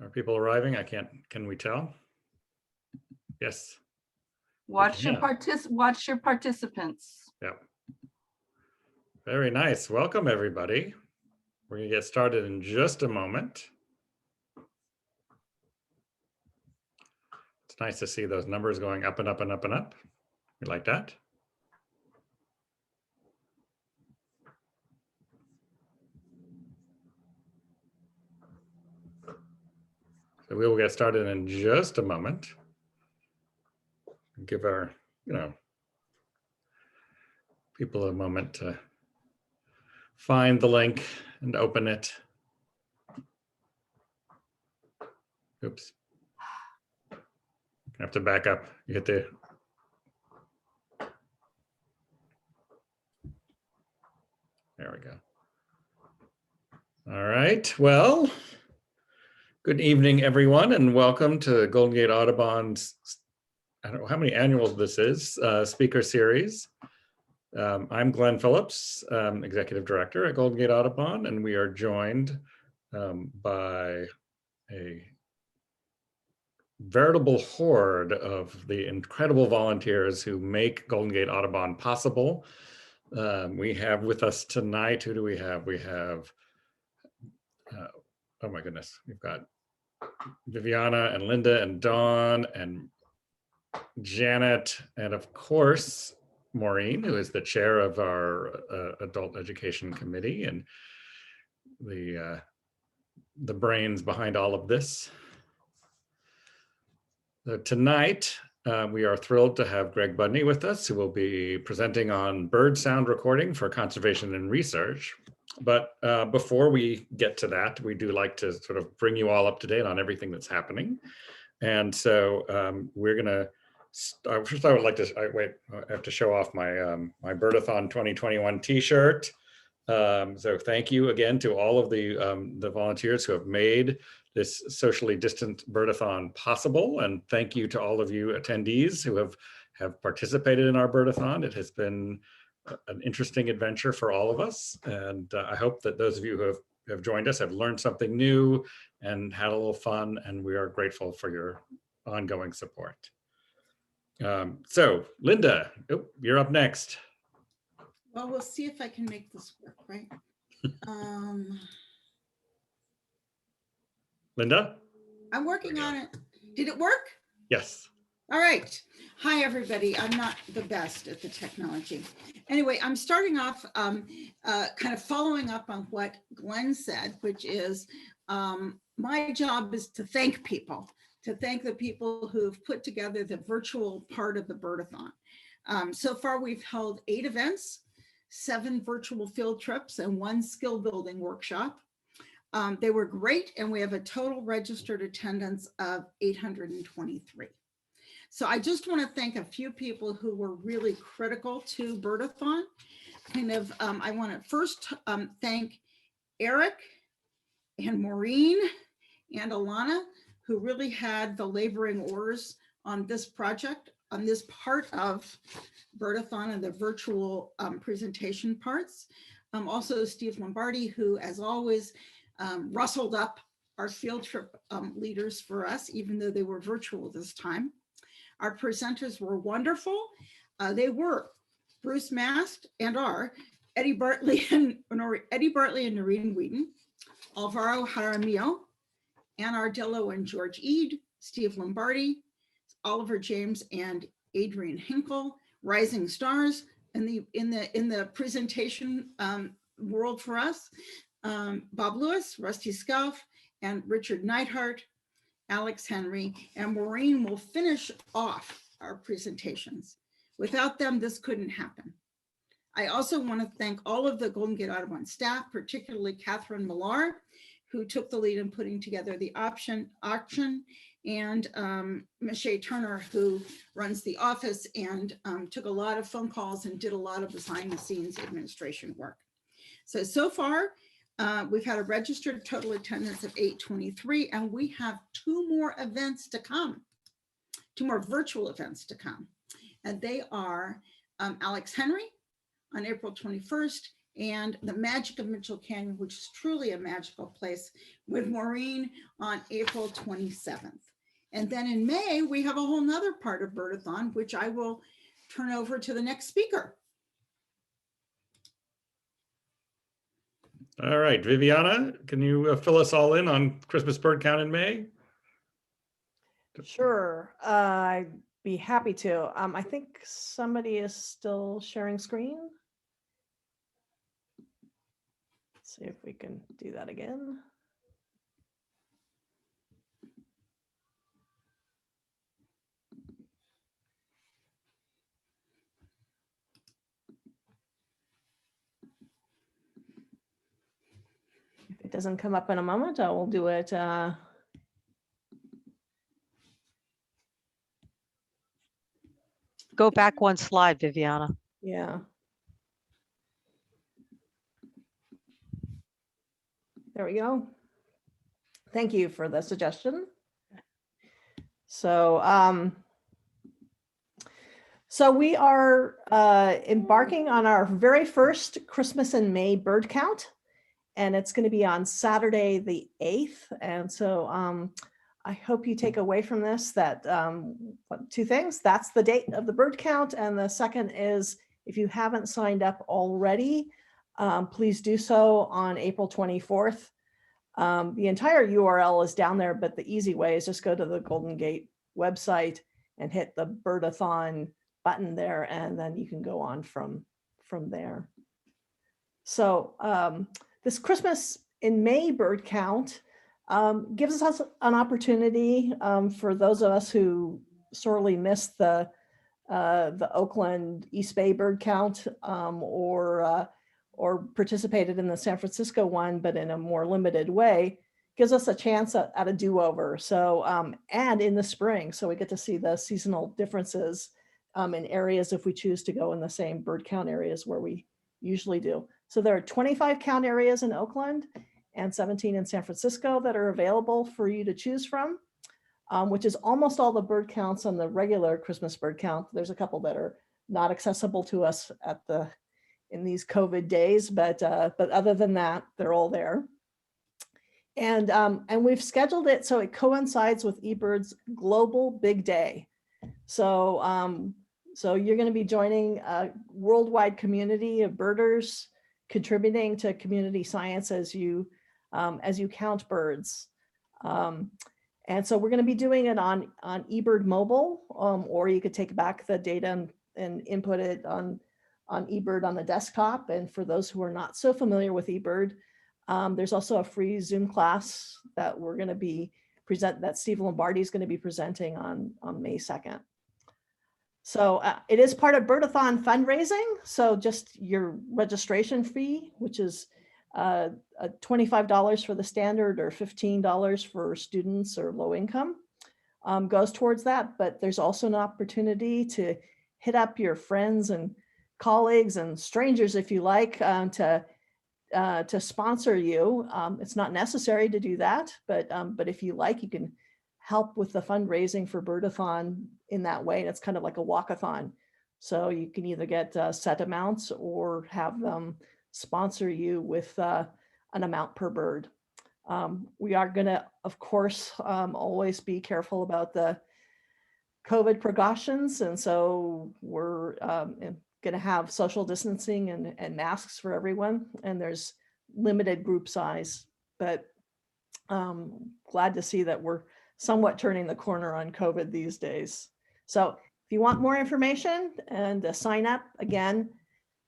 Are people arriving? Can we tell? Yes. Watch your participants. Yep. Very nice. Welcome, everybody. We're going to get started in just a moment. It's nice to see those numbers going up and up and up and up. We like that. So we will get started in just a moment. Give our, people a moment to find the link and open it. Oops. I have to back up. You hit the. There we go. All right. Well, good evening, everyone, and welcome to Golden Gate Audubon's, I don't know how many annuals this is, speaker series. I'm Glenn Phillips, Executive Director at Golden Gate Audubon, and we are joined by a veritable horde of the incredible volunteers who make Golden Gate Audubon possible. We have with us tonight, who do we have? We have, oh my goodness, we've got Viviana and Linda and Dawn and Janet, and of course, Maureen, who is the chair of our adult education committee and the brains behind all of this. So tonight, we are thrilled to have Greg Budney with us, who will be presenting on bird sound recording for conservation and research. But before we get to that, we do like to sort of bring you all up to date on everything that's happening. And so we're gonna, first I would like to, I have to show off my, my Birdathon 2021 t-shirt. So thank you again to all of the volunteers who have made this socially distant Birdathon possible. And thank you to all of you attendees who have participated in our Birdathon. It has been an interesting adventure for all of us. And I hope that those of you who have joined us have learned something new and had a little fun, and we are grateful for your ongoing support. So Linda, you're up next. Well, we'll see if I can make this work, right? Linda? I'm working on it. Did it work? Yes. All right. Hi, everybody. I'm not the best at the technology. Anyway, I'm starting off kind of following up on what Glenn said, which is my job is to thank people, to thank the people who've put together the virtual part of the Birdathon. So far, we've held 8 events, 7 virtual field trips, and 1 skill building workshop. They were great, and we have a total registered attendance of 823. So I just want to thank a few people who were really critical to Birdathon. I want to first thank Eric and Maureen and Alana, who really had the laboring oars on this project, on this part of Birdathon and the virtual presentation parts. Also Steve Lombardi, who as always rustled up our field trip leaders for us, even though they were virtual this time. Our presenters were wonderful. They were Bruce Mast and Eddie Bartley and Noreen Wheaton, Alvaro Jaramillo, Ann Ardillo and George Eade, Steve Lombardi, Oliver James and Adrian Hinkle, rising stars in the presentation world for us. Bob Lewis, Rusty Scalf, and Richard Neidhart, Alex Henry, and Maureen will finish off our presentations. Without them, this couldn't happen. I also want to thank all of the Golden Gate Audubon staff, particularly Catherine Millar, who took the lead in putting together the auction, and Michelle Turner, who runs the office and took a lot of phone calls and did a lot of behind the scenes administration work. So far, we've had a registered total attendance of 823, and we have 2 more events to come, 2 more virtual events to come. And they are Alex Henry on April 21st and The Magic of Mitchell Canyon, which is truly a magical place, with Maureen on April 27th. And then in May, we have a whole nother part of Birdathon, which I will turn over to the next speaker. All right, Viviana, can you fill us all in on Christmas bird count in May? Sure, I'd be happy to. I think somebody is still sharing screen. Let's see if we can do that again. If it doesn't come up in a moment, I will do it. Go back one slide, Viviana. Yeah. There we go. Thank you for the suggestion. So, so we are embarking on our very first Christmas in May bird count, and it's going to be on Saturday the 8th. And so I hope you take away from this that two things. That's the date of the bird count. And the second is, if you haven't signed up already, please do so on April 24th. The entire URL is down there, but the easy way is just go to the Golden Gate website and hit the Birdathon button there, and then you can go on from there. So this Christmas in May bird count gives us an opportunity for those of us who sorely missed the Oakland East Bay bird count or participated in the San Francisco one, but in a more limited way, gives us a chance at a do-over. So, and in the spring, so we get to see the seasonal differences in areas if we choose to go in the same bird count areas where we usually do. So there are 25 count areas in Oakland and 17 in San Francisco that are available for you to choose from, which is almost all the bird counts on the regular Christmas bird count. There's a couple that are not accessible to us in these COVID days, but other than that, they're all there. And we've scheduled it so it coincides with eBird's Global Big Day. So so you're going to be joining a worldwide community of birders contributing to community science as you count birds. And so we're going to be doing it on eBird mobile, or you could take back the data and input it on eBird on the desktop. And for those who are not so familiar with eBird, there's also a free Zoom class that we're going to be that Steve Lombardi is going to be presenting on May 2nd. So it is part of Birdathon fundraising. So just your registration fee, which is $25 for the standard or $15 for students or low income, goes towards that. But there's also an opportunity to hit up your friends and colleagues and strangers, if you like, to sponsor you. It's not necessary to do that, but if you like, you can help with the fundraising for Birdathon in that way. And it's kind of like a walkathon. So you can either get set amounts or have them sponsor you with an amount per bird. We are going to, of course, always be careful about the COVID precautions. And so we're going to have social distancing and masks for everyone. And there's limited group size, but glad to see that we're somewhat turning the corner on COVID these days. So if you want more information and to sign up, again,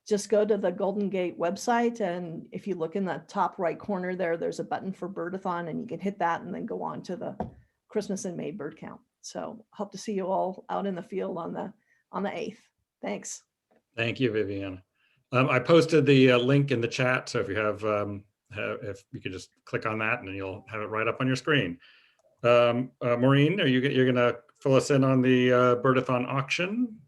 just go to the Golden Gate website. And if you look in the top right corner there, there's a button for Birdathon, and you can hit that and then go on to the Christmas in May bird count. So hope to see you all out in the field on the 8th. Thanks. Thank you, Viviana. I posted the link in the chat. So if you have, if you could just click on that and then you'll have it right up on your screen. Maureen, you're going to fill us in on the Birdathon auction?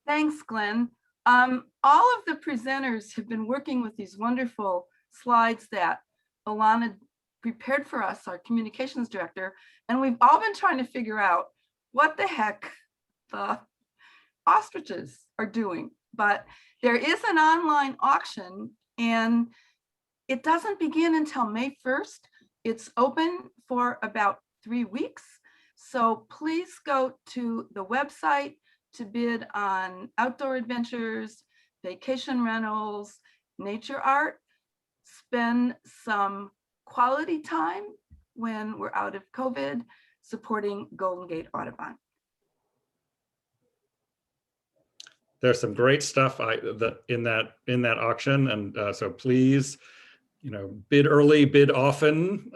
Thanks, Glenn. All of the presenters have been working with these wonderful slides that Alana prepared for us, our communications director, and we've all been trying to figure out what the heck the ostriches are doing. But there is an online auction, and it doesn't begin until May 1st. It's open for about 3 weeks. So please go to the website to bid on outdoor adventures, vacation rentals, nature art. Spend some quality time when we're out of COVID supporting Golden Gate Audubon. There's some great stuff in that auction, and so please, bid early, bid often.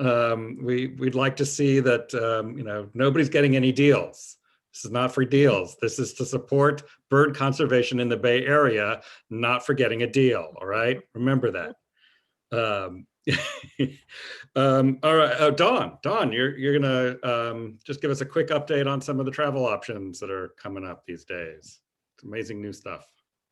We'd like to see that nobody's getting any deals. This is not for deals. This is to support bird conservation in the Bay Area, not for getting a deal. All right, remember that. All right, Dawn, you're gonna just give us a quick update on some of the travel options that are coming up these days. It's amazing new stuff.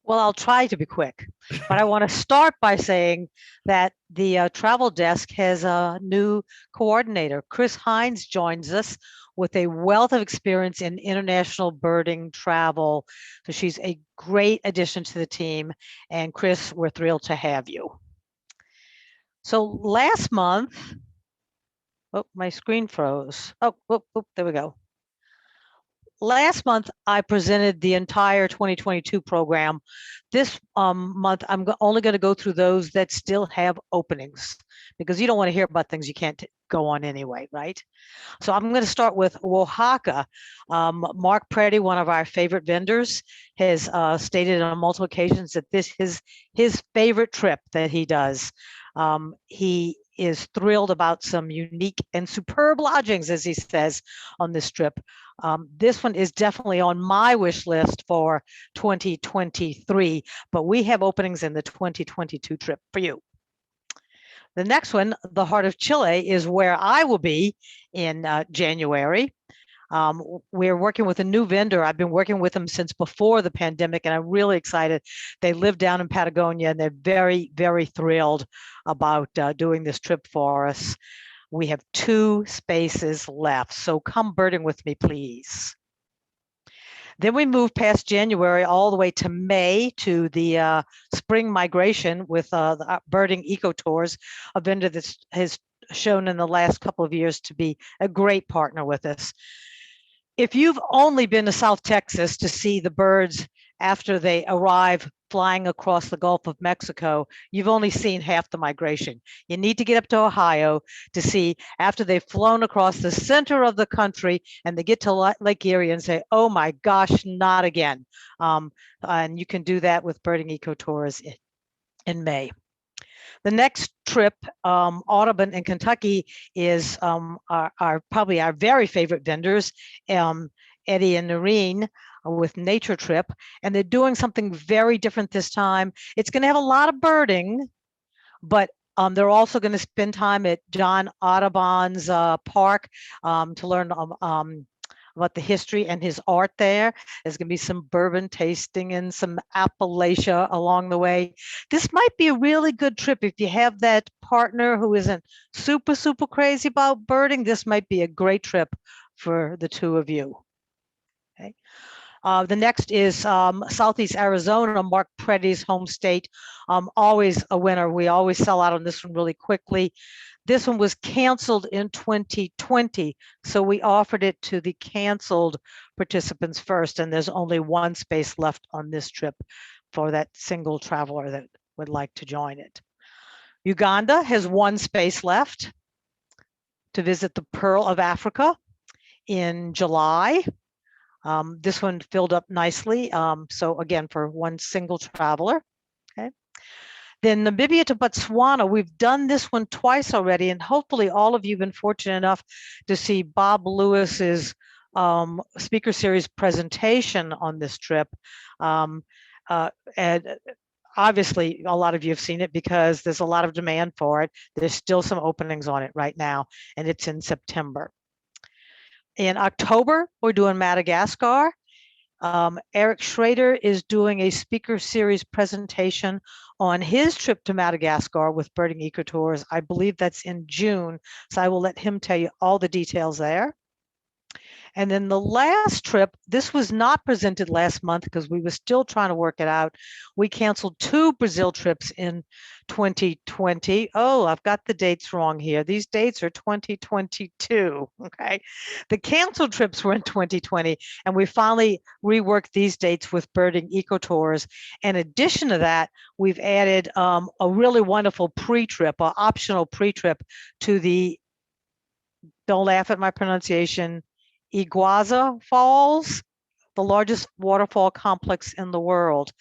Well, I'll try to be quick, but I want to start by saying that the travel desk has a new coordinator. Chris Hines joins us with a wealth of experience in international birding travel. So she's a great addition to the team. And Chris, we're thrilled to have you. So last month, oh, my screen froze. Oh, there we go. Last month, I presented the entire 2022 program. This month, I'm only going to go through those that still have openings, because you don't want to hear about things you can't go on anyway, right? So I'm going to start with Oaxaca. Mark Preddy, one of our favorite vendors, has stated on multiple occasions that this is his favorite trip that he does. He is thrilled about some unique and superb lodgings, as he says, on this trip. This one is definitely on my wish list for 2023, but we have openings in the 2022 trip for you. The next one, the heart of Chile, is where I will be in January. We're working with a new vendor. I've been working with them since before the pandemic, and I'm really excited. They live down in Patagonia, and they're very, very thrilled about doing this trip for us. We have 2 spaces left, so come birding with me, please. Then we move past January all the way to May to the spring migration with the Birding Eco Tours, a vendor that has shown in the last couple of years to be a great partner with us. If you've only been to South Texas to see the birds after they arrive flying across the Gulf of Mexico, you've only seen half the migration. You need to get up to Ohio to see after they've flown across the center of the country and they get to Lake Erie and say, oh my gosh, not again. And you can do that with Birding Eco Tours in May. The next trip, Audubon in Kentucky, is probably our very favorite vendors, Eddie and Noreen with Nature Trip, and they're doing something very different this time. It's going to have a lot of birding, but they're also going to spend time at John Audubon's park to learn about the history and his art there. There's going to be some bourbon tasting and some Appalachia along the way. This might be a really good trip if you have that partner who isn't super, super crazy about birding. This might be a great trip for the 2 of you. Okay. The next is Southeast Arizona, Mark Preddy's home state. Always a winner. We always sell out on this one really quickly. This one was canceled in 2020, so we offered it to the canceled participants first, and there's only 1 space left on this trip for that single traveler that would like to join it. Uganda has 1 space left to visit the Pearl of Africa in July. This one filled up nicely, so again, for 1 single traveler. Okay. Then Namibia to Botswana, we've done this one twice already, and hopefully all of you have been fortunate enough to see Bob Lewis's speaker series presentation on this trip. And obviously, a lot of you have seen it because there's a lot of demand for it. There's still some openings on it right now, and it's in September. In October, we're doing Madagascar. Eric Schrader is doing a speaker series presentation on his trip to Madagascar with Birding Eco Tours. I believe that's in June, so I will let him tell you all the details there. And then the last trip, this was not presented last month because we were still trying to work it out. We canceled 2 Brazil trips in 2020. Oh, I've got the dates wrong here. These dates are 2022, okay? The canceled trips were in 2020, and we finally reworked these dates with birding eco-tours. In addition to that, we've added a really wonderful pre-trip, or optional pre-trip to the, don't laugh at my pronunciation, Iguazu Falls, the largest waterfall complex in the world.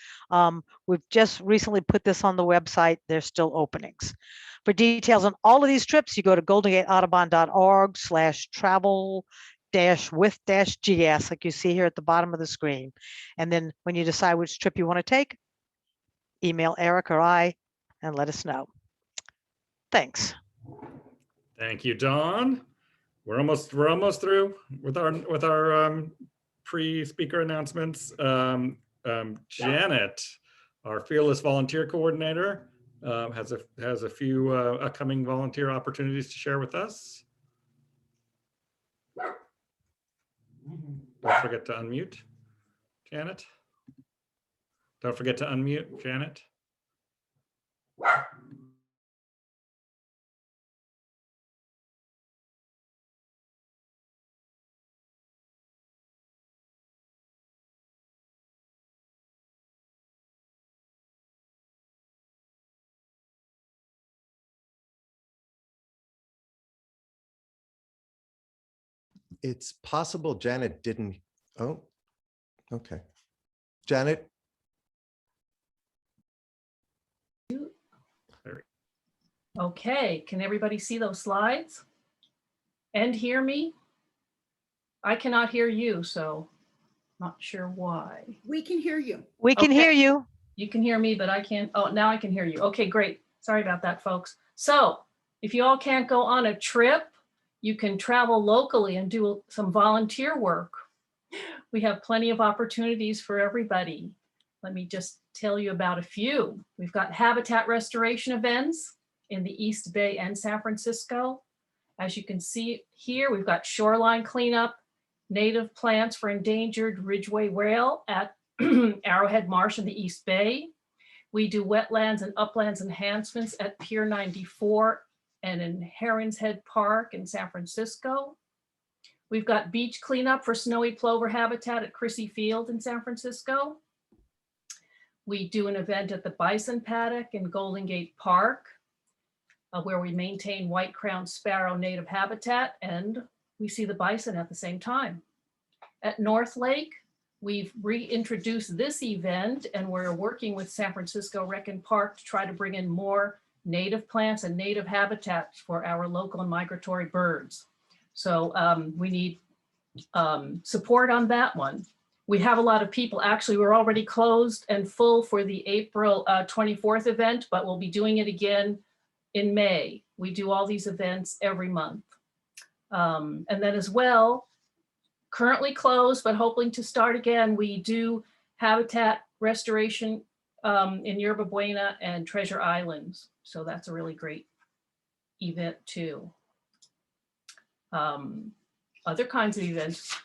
We've just recently put this on the website. There's still openings. For details on all of these trips, you go to goldengateaudubon.org/travel-with-gs, like you see here at the bottom of the screen. And then when you decide which trip you want to take, email Eric or I and let us know. Thanks. Thank you, Dawn. We're almost through with our pre-speaker announcements. Janet, our fearless volunteer coordinator, has a few upcoming volunteer opportunities to share with us. Don't forget to unmute, Janet. Don't forget to unmute, Janet. It's possible Janet didn't. Oh, okay. Janet. Okay, can everybody see those slides and hear me? I cannot hear you, so not sure why. We can hear you. We can hear you. You can hear me, but I can't. Oh, now I can hear you. Okay, great. Sorry about that, folks. So if you all can't go on a trip, you can travel locally and do some volunteer work. We have plenty of opportunities for everybody. Let me just tell you about a few. We've got habitat restoration events in the East Bay and San Francisco. As you can see here, we've got shoreline cleanup, native plants for endangered ridgeway whale at Arrowhead Marsh in the East Bay. We do wetlands and uplands enhancements at Pier 94 and in Heron's Head Park in San Francisco. We've got beach cleanup for snowy plover habitat at Crissy Field in San Francisco. We do an event at the Bison Paddock in Golden Gate Park, where we maintain white-crowned sparrow native habitat, and we see the bison at the same time. At North Lake, we've reintroduced this event, and we're working with San Francisco Rec and Park to try to bring in more native plants and native habitats for our local and migratory birds. So we need support on that one. We have a lot of people. Actually, we're already closed and full for the April 24th event, but we'll be doing it again in May. We do all these events every month. And then as well, currently closed, but hoping to start again, we do habitat restoration in Yerba Buena and Treasure Islands. So that's a really great event too. Other kinds of events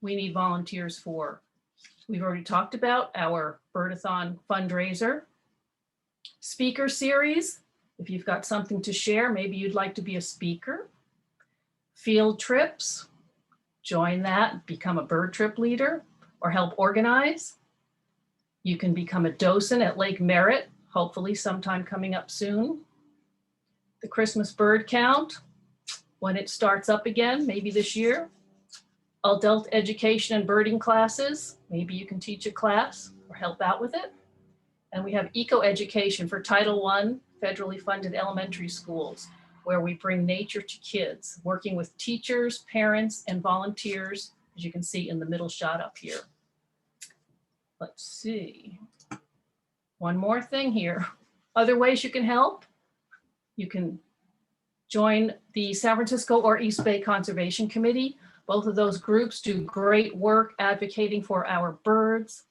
we need volunteers for. We've already talked about our Birdathon fundraiser. Speaker series, if you've got something to share, maybe you'd like to be a speaker. Field trips, join that, become a bird trip leader or help organize. You can become a docent at Lake Merritt, hopefully sometime coming up soon. The Christmas bird count, when it starts up again, maybe this year. Adult education and birding classes, maybe you can teach a class or help out with it. And we have eco education for Title I federally funded elementary schools, where we bring nature to kids, working with teachers, parents, and volunteers, as you can see in the middle shot up here. Let's see. One more thing here. Other ways you can help. You can join the San Francisco or East Bay Conservation Committee. Both of those groups do great work advocating for our birds,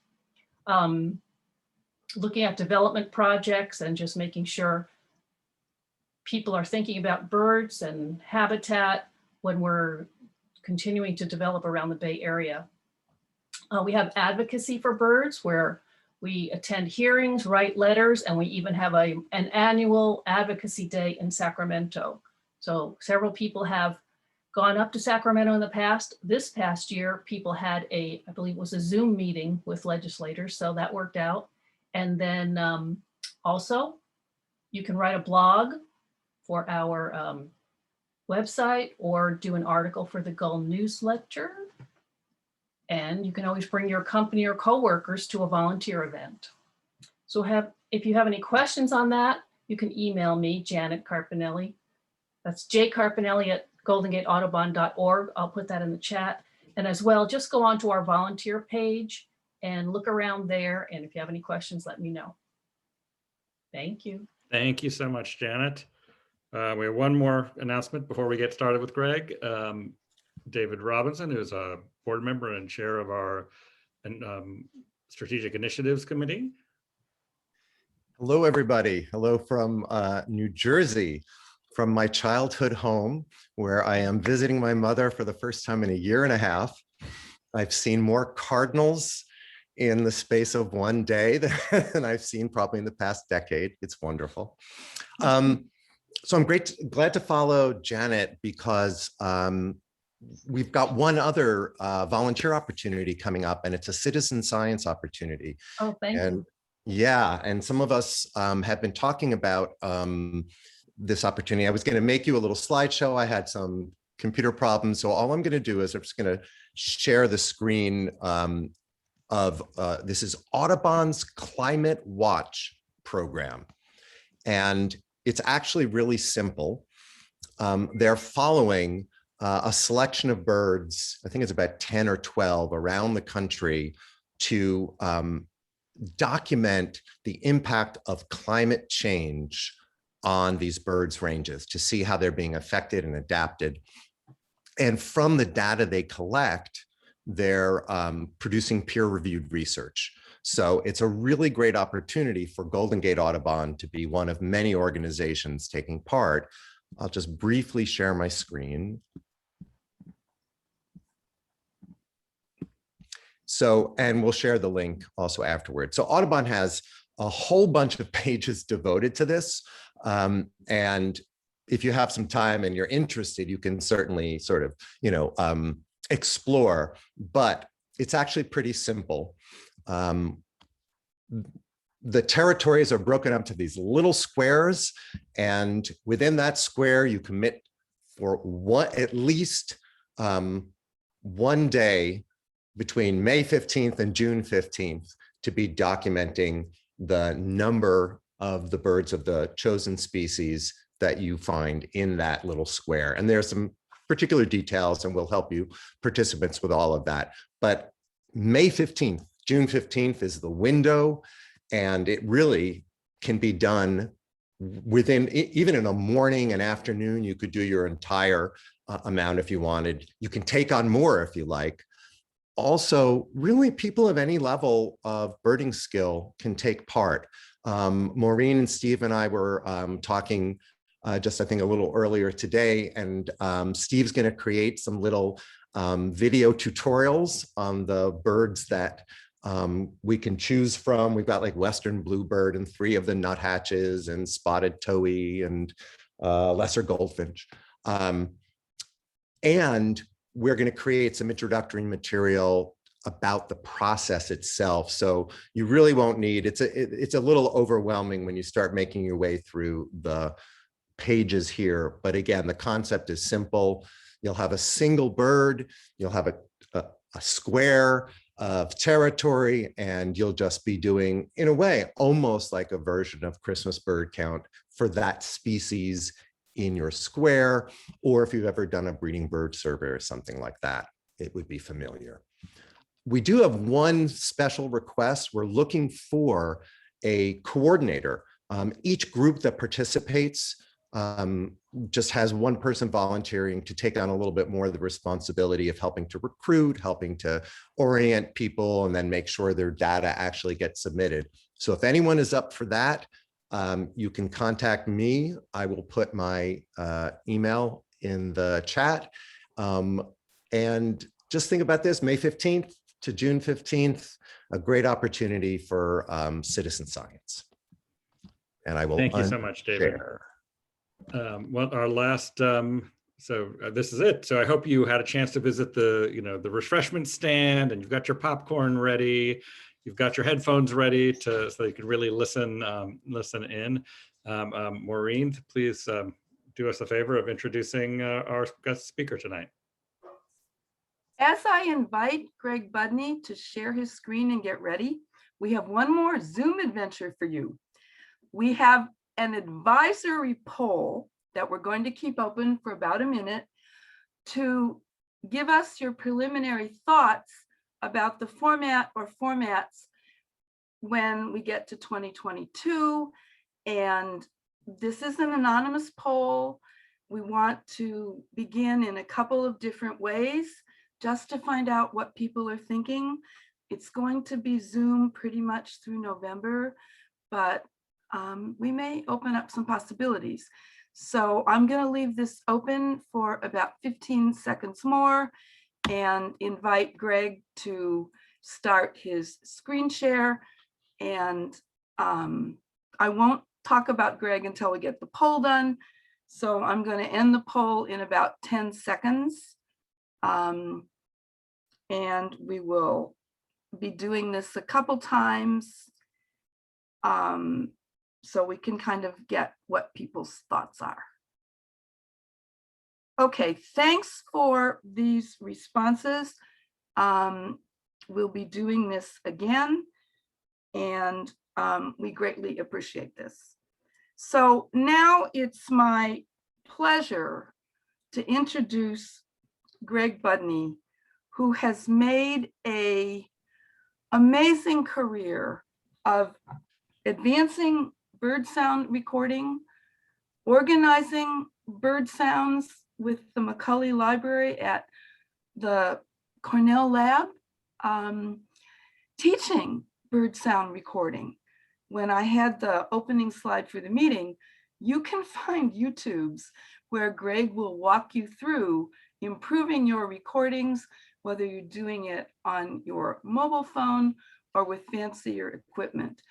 looking at development projects and just making sure people are thinking about birds and habitat when we're continuing to develop around the Bay Area. We have advocacy for birds where we attend hearings, write letters, and we even have an annual advocacy day in Sacramento. So several people have gone up to Sacramento in the past. This past year, people had I believe it was a Zoom meeting with legislators, so that worked out. And then also, you can write a blog for our website or do an article for the Gull newsletter. And you can always bring your company or coworkers to a volunteer event. So if you have any questions on that, you can email me, Janet Carpinelli. That's jcarpinelli@goldengateaudubon.org. I'll put that in the chat. And as well, just go on to our volunteer page and look around there. And if you have any questions, let me know. Thank you. Thank you so much, Janet. We have one more announcement before we get started with Greg. David Robinson, who's a board member and chair of our Strategic Initiatives Committee. Hello, everybody. Hello from New Jersey, from my childhood home, where I am visiting my mother for the first time in a year and a half. I've seen more cardinals in the space of one day than I've seen probably in the past decade. It's wonderful. So I'm glad to follow Janet because we've got one other volunteer opportunity coming up, and it's a citizen science opportunity. Oh, thank you. Yeah, and some of us have been talking about this opportunity. I was going to make you a little slideshow. I had some computer problems, so all I'm going to do is I'm just going to share the screen of this is Audubon's Climate Watch program, and it's actually really simple. They're following a selection of birds, I think it's about 10 or 12 around the country, to document the impact of climate change on these birds' ranges, to see how they're being affected and adapted. And from the data they collect, they're producing peer-reviewed research. So it's a really great opportunity for Golden Gate Audubon to be one of many organizations taking part. I'll just briefly share my screen. So, and we'll share the link also afterward. So Audubon has a whole bunch of pages devoted to this. And if you have some time and you're interested, you can certainly sort of, explore, but it's actually pretty simple. The territories are broken up to these little squares, and within that square, you commit for at least 1 day between May 15th and June 15th to be documenting the number of the birds of the chosen species that you find in that little square. And there's some particular details, and we'll help you participants with all of that. But May 15th, June 15th is the window, and it really can be done within, even in a morning and afternoon. You could do your entire amount if you wanted. You can take on more if you like. Also, really, people of any level of birding skill can take part. Maureen and Steve and I were talking just, I think, a little earlier today, and Steve's going to create some little video tutorials on the birds that we can choose from. We've got like Western bluebird and 3 of the nuthatches and spotted towhee and lesser goldfinch. And we're going to create some introductory material about the process itself. So you really won't need, it's a little overwhelming when you start making your way through the pages here. But again, the concept is simple. You'll have a single bird, you'll have a square of territory, and you'll just be doing, in a way, almost like a version of Christmas bird count for that species in your square, or if you've ever done a breeding bird survey or something like that, it would be familiar. We do have one special request. We're looking for a coordinator. Each group that participates just has one person volunteering to take on a little bit more of the responsibility of helping to recruit, helping to orient people, and then make sure their data actually gets submitted. So if anyone is up for that, you can contact me. I will put my email in the chat. And just think about this, May 15th to June 15th, a great opportunity for citizen science. And I will Thank you so much, David. unshare. Well, our last, this is it. So I hope you had a chance to visit the refreshment stand, and you've got your popcorn ready. You've got your headphones ready so you can really listen in. Maureen, please do us a favor of introducing our guest speaker tonight. As I invite Greg Budney to share his screen and get ready, we have one more Zoom adventure for you. We have an advisory poll that we're going to keep open for about a minute to give us your preliminary thoughts about the format or formats when we get to 2022. And this is an anonymous poll. We want to begin in a couple of different ways just to find out what people are thinking. It's going to be Zoom pretty much through November, but we may open up some possibilities. So I'm going to leave this open for about 15 seconds more and invite Greg to start his screen share. And I won't talk about Greg until we get the poll done. So I'm going to end the poll in about 10 seconds. And we will be doing this a couple times. So we can kind of get what people's thoughts are. Okay, thanks for these responses. We'll be doing this again, and we greatly appreciate this. So now it's my pleasure to introduce Greg Budney, who has made an amazing career of advancing bird sound recording, organizing bird sounds with the Macaulay Library at the Cornell lab, teaching bird sound recording. When I had the opening slide for the meeting, you can find YouTubes where Greg will walk you through improving your recordings, whether you're doing it on your mobile phone or with fancier equipment.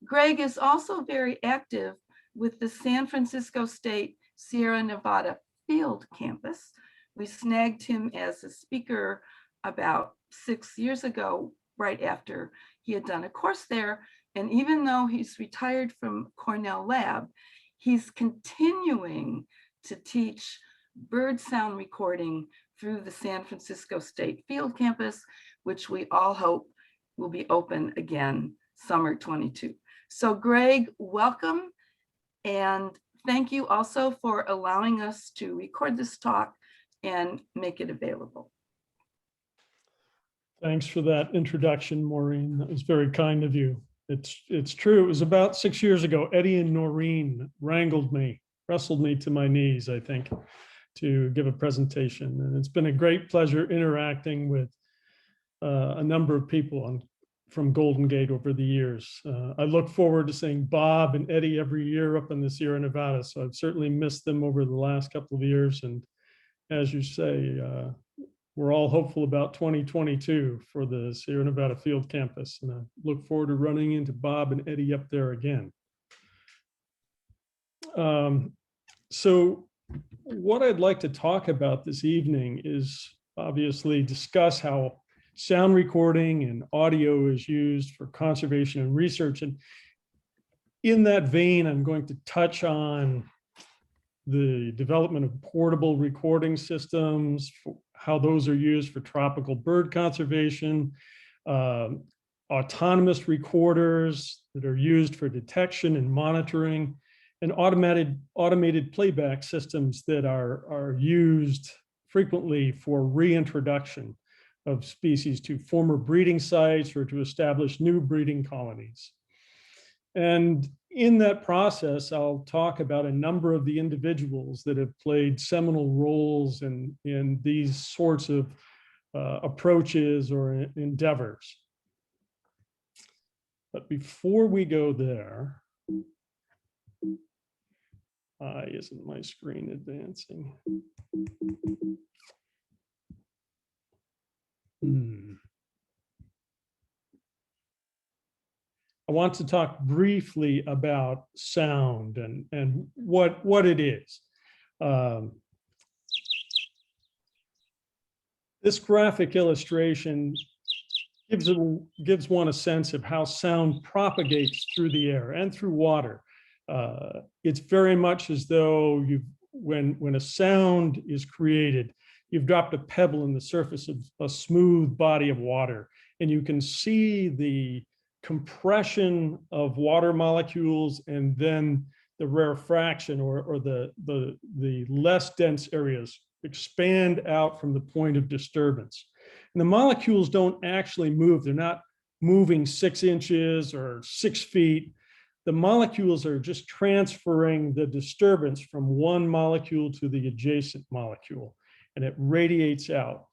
Greg is also very active with the San Francisco State Sierra Nevada Field Campus. We snagged him as a speaker about 6 years ago, right after he had done a course there. And even though he's retired from Cornell Lab, he's continuing to teach bird sound recording through the San Francisco State Field Campus, which we all hope will be open again summer 22. So Greg, welcome. And thank you also for allowing us to record this talk and make it available. Thanks for that introduction, Maureen. That was very kind of you. It's true. It was about 6 years ago. Eddie and Noreen wrestled me to my knees, I think, to give a presentation. And it's been a great pleasure interacting with a number of people from Golden Gate over the years. I look forward to seeing Bob and Eddie every year up in the Sierra Nevada. So I've certainly missed them over the last couple of years. And as you say, we're all hopeful about 2022 for the Sierra Nevada Field Campus. And I look forward to running into Bob and Eddie up there again. So what I'd like to talk about this evening is obviously discuss how sound recording and audio is used for conservation and research. And in that vein, I'm going to touch on the development of portable recording systems, how those are used for tropical bird conservation, autonomous recorders that are used for detection and monitoring, and automated playback systems that are used frequently for reintroduction of species to former breeding sites or to establish new breeding colonies. And in that process, I'll talk about a number of the individuals that have played seminal roles in these sorts of approaches or endeavors. But before we go there, why isn't my screen advancing? I want to talk briefly about sound and what it is. This graphic illustration gives one a sense of how sound propagates through the air and through water. It's very much as though when a sound is created, you've dropped a pebble in the surface of a smooth body of water, and you can see the compression of water molecules and then the rarefaction or the less dense areas expand out from the point of disturbance. And the molecules don't actually move. They're not moving 6 inches or 6 feet. The molecules are just transferring the disturbance from one molecule to the adjacent molecule, and it radiates out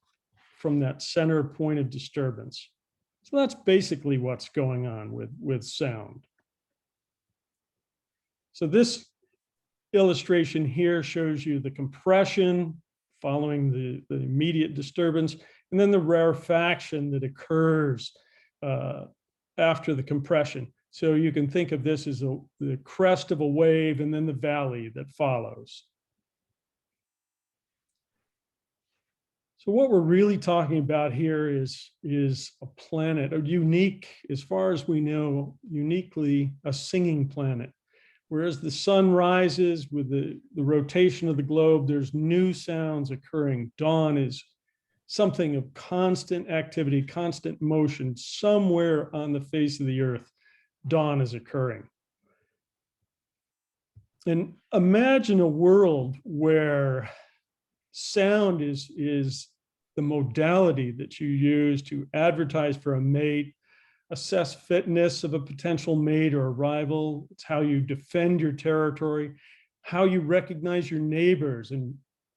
from that center point of disturbance. So that's basically what's going on with sound. So this illustration here shows you the compression following the immediate disturbance, and then the rarefaction that occurs after the compression. So you can think of this as the crest of a wave and then the valley that follows. So what we're really talking about here is a planet, a unique, as far as we know, uniquely a singing planet. Whereas the sun rises with the rotation of the globe, there's new sounds occurring. Dawn is something of constant activity, constant motion. Somewhere on the face of the earth, dawn is occurring. And imagine a world where sound is the modality that you use to advertise for a mate, assess fitness of a potential mate or a rival. It's how you defend your territory, how you recognize your neighbors, and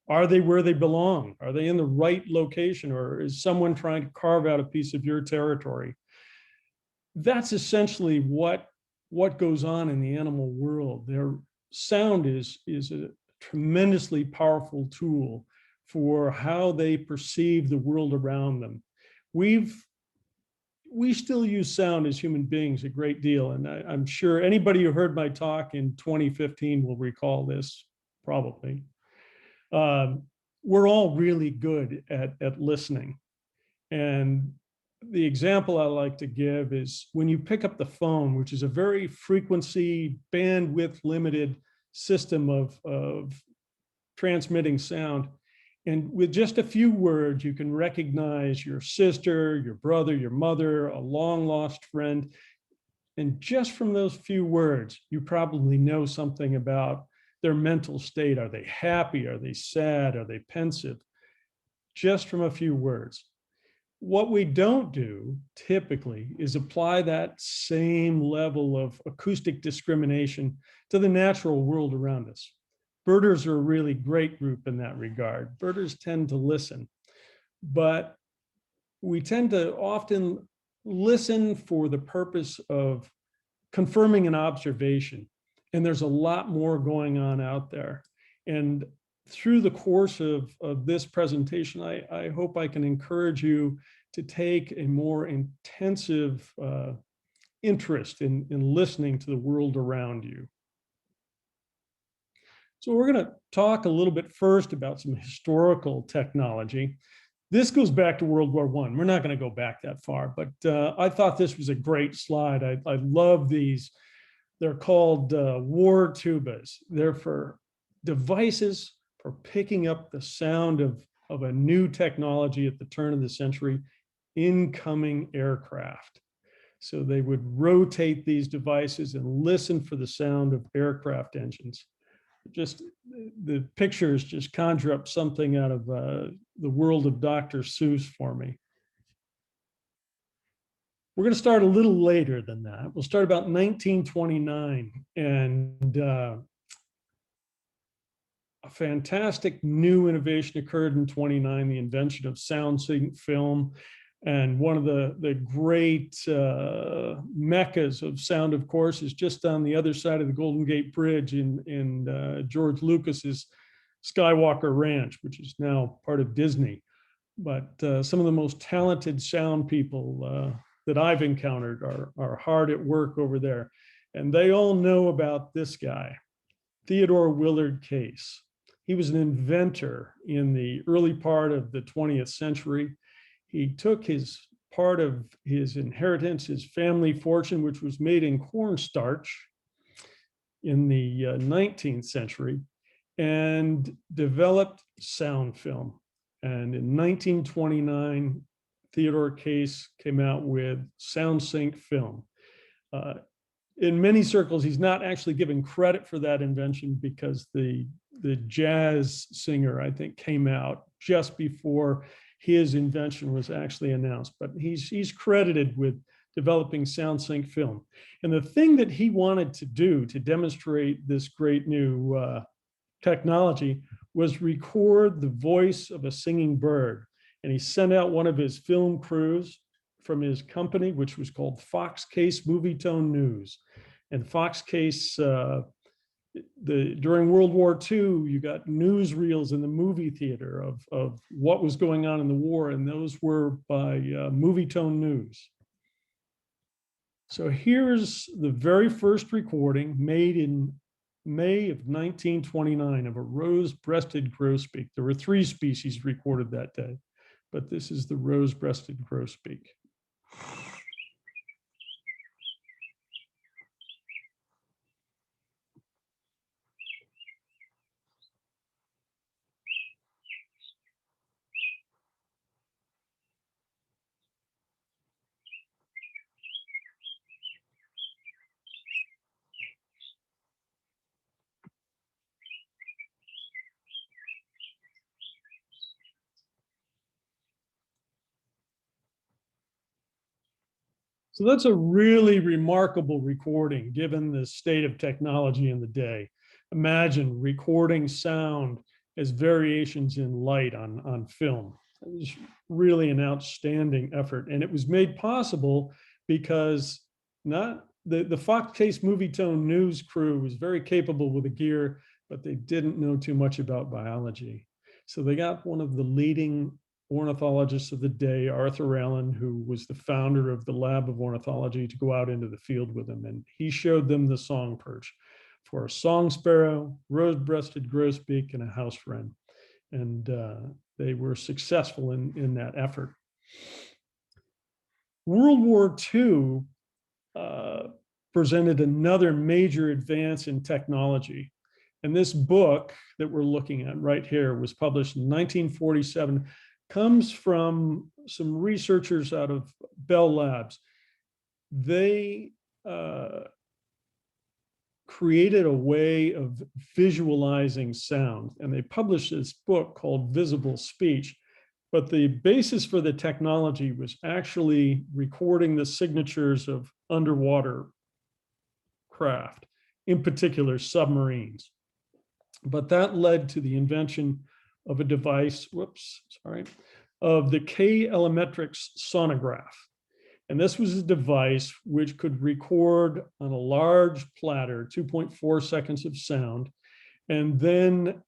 are they where they belong? Are they in the right location, or is someone trying to carve out a piece of your territory? That's essentially what goes on in the animal world. Their sound is a tremendously powerful tool for how they perceive the world around them. We still use sound as human beings a great deal, and I'm sure anybody who heard my talk in 2015 will recall this, probably. We're all really good at listening. And the example I like to give is when you pick up the phone, which is a very frequency, bandwidth limited system of transmitting sound. And with just a few words, you can recognize your sister, your brother, your mother, a long lost friend. And just from those few words, you probably know something about their mental state. Are they happy? Are they sad? Are they pensive? Just from a few words. What we don't do typically is apply that same level of acoustic discrimination to the natural world around us. Birders are a really great group in that regard. Birders tend to listen, but we tend to often listen for the purpose of confirming an observation. And there's a lot more going on out there. And through the course of this presentation, I hope I can encourage you to take a more intensive interest in listening to the world around you. So we're going to talk a little bit first about some historical technology. This goes back to World War I. We're not going to go back that far, but I thought this was a great slide. I love these. They're called war tubas. They're for devices for picking up the sound of a new technology at the turn of the century, incoming aircraft. So they would rotate these devices and listen for the sound of aircraft engines. Just the pictures just conjure up something out of the world of Dr. Seuss for me. We're going to start a little later than that. We'll start about 1929, and a fantastic new innovation occurred in 29, the invention of sound sync film. And one of the great meccas of sound, of course, is just on the other side of the Golden Gate Bridge in George Lucas's Skywalker Ranch, which is now part of Disney. some of the most talented sound people that I've encountered are hard at work over there. And they all know about this guy, Theodore Willard Case. He was an inventor in the early part of the 20th century. He took part of his inheritance, his family fortune, which was made in cornstarch in the 19th century, and developed sound film. And in 1929, Theodore Case came out with sound sync film. In many circles, he's not actually given credit for that invention because the jazz singer, I think, came out just before his invention was actually announced. But he's credited with developing sound sync film. And the thing that he wanted to do to demonstrate this great new technology was record the voice of a singing bird. And he sent out one of his film crews from his company, which was called Fox Case Movie Tone News. And Fox Case, during World War II, you got newsreels in the movie theater of what was going on in the war, and those were by Movie Tone News. So here's the very first recording made in May of 1929 of a rose-breasted grosbeak. There were 3 species recorded that day, but this is the rose-breasted grosbeak. So that's a really remarkable recording given the state of technology in the day. Imagine recording sound as variations in light on film. It was really an outstanding effort. And it was made possible because the Fox Case Movie Tone News crew was very capable with the gear, but they didn't know too much about biology. So they got one of the leading ornithologists of the day, Arthur Allen, who was the founder of the Lab of Ornithology, to go out into the field with him. And he showed them the song perch for a song sparrow, rose-breasted grosbeak, and a house wren. And they were successful in that effort. World War II presented another major advance in technology. And this book that we're looking at right here was published in 1947, comes from some researchers out of Bell Labs. They created a way of visualizing sound, and they published this book called Visible Speech. But the basis for the technology was actually recording the signatures of underwater craft, in particular submarines. But that led to the invention of a device, of the K-Elemetrics sonograph. And this was a device which could record on a large platter 2.4 seconds of sound, and then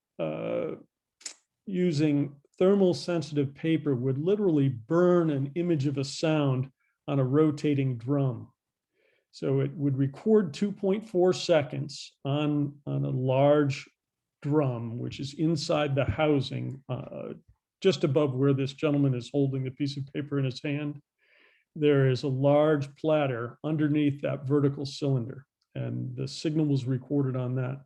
using thermal sensitive paper would literally burn an image of a sound on a rotating drum. So it would record 2.4 seconds on a large drum, which is inside the housing, just above where this gentleman is holding the piece of paper in his hand. There is a large platter underneath that vertical cylinder, and the signal was recorded on that.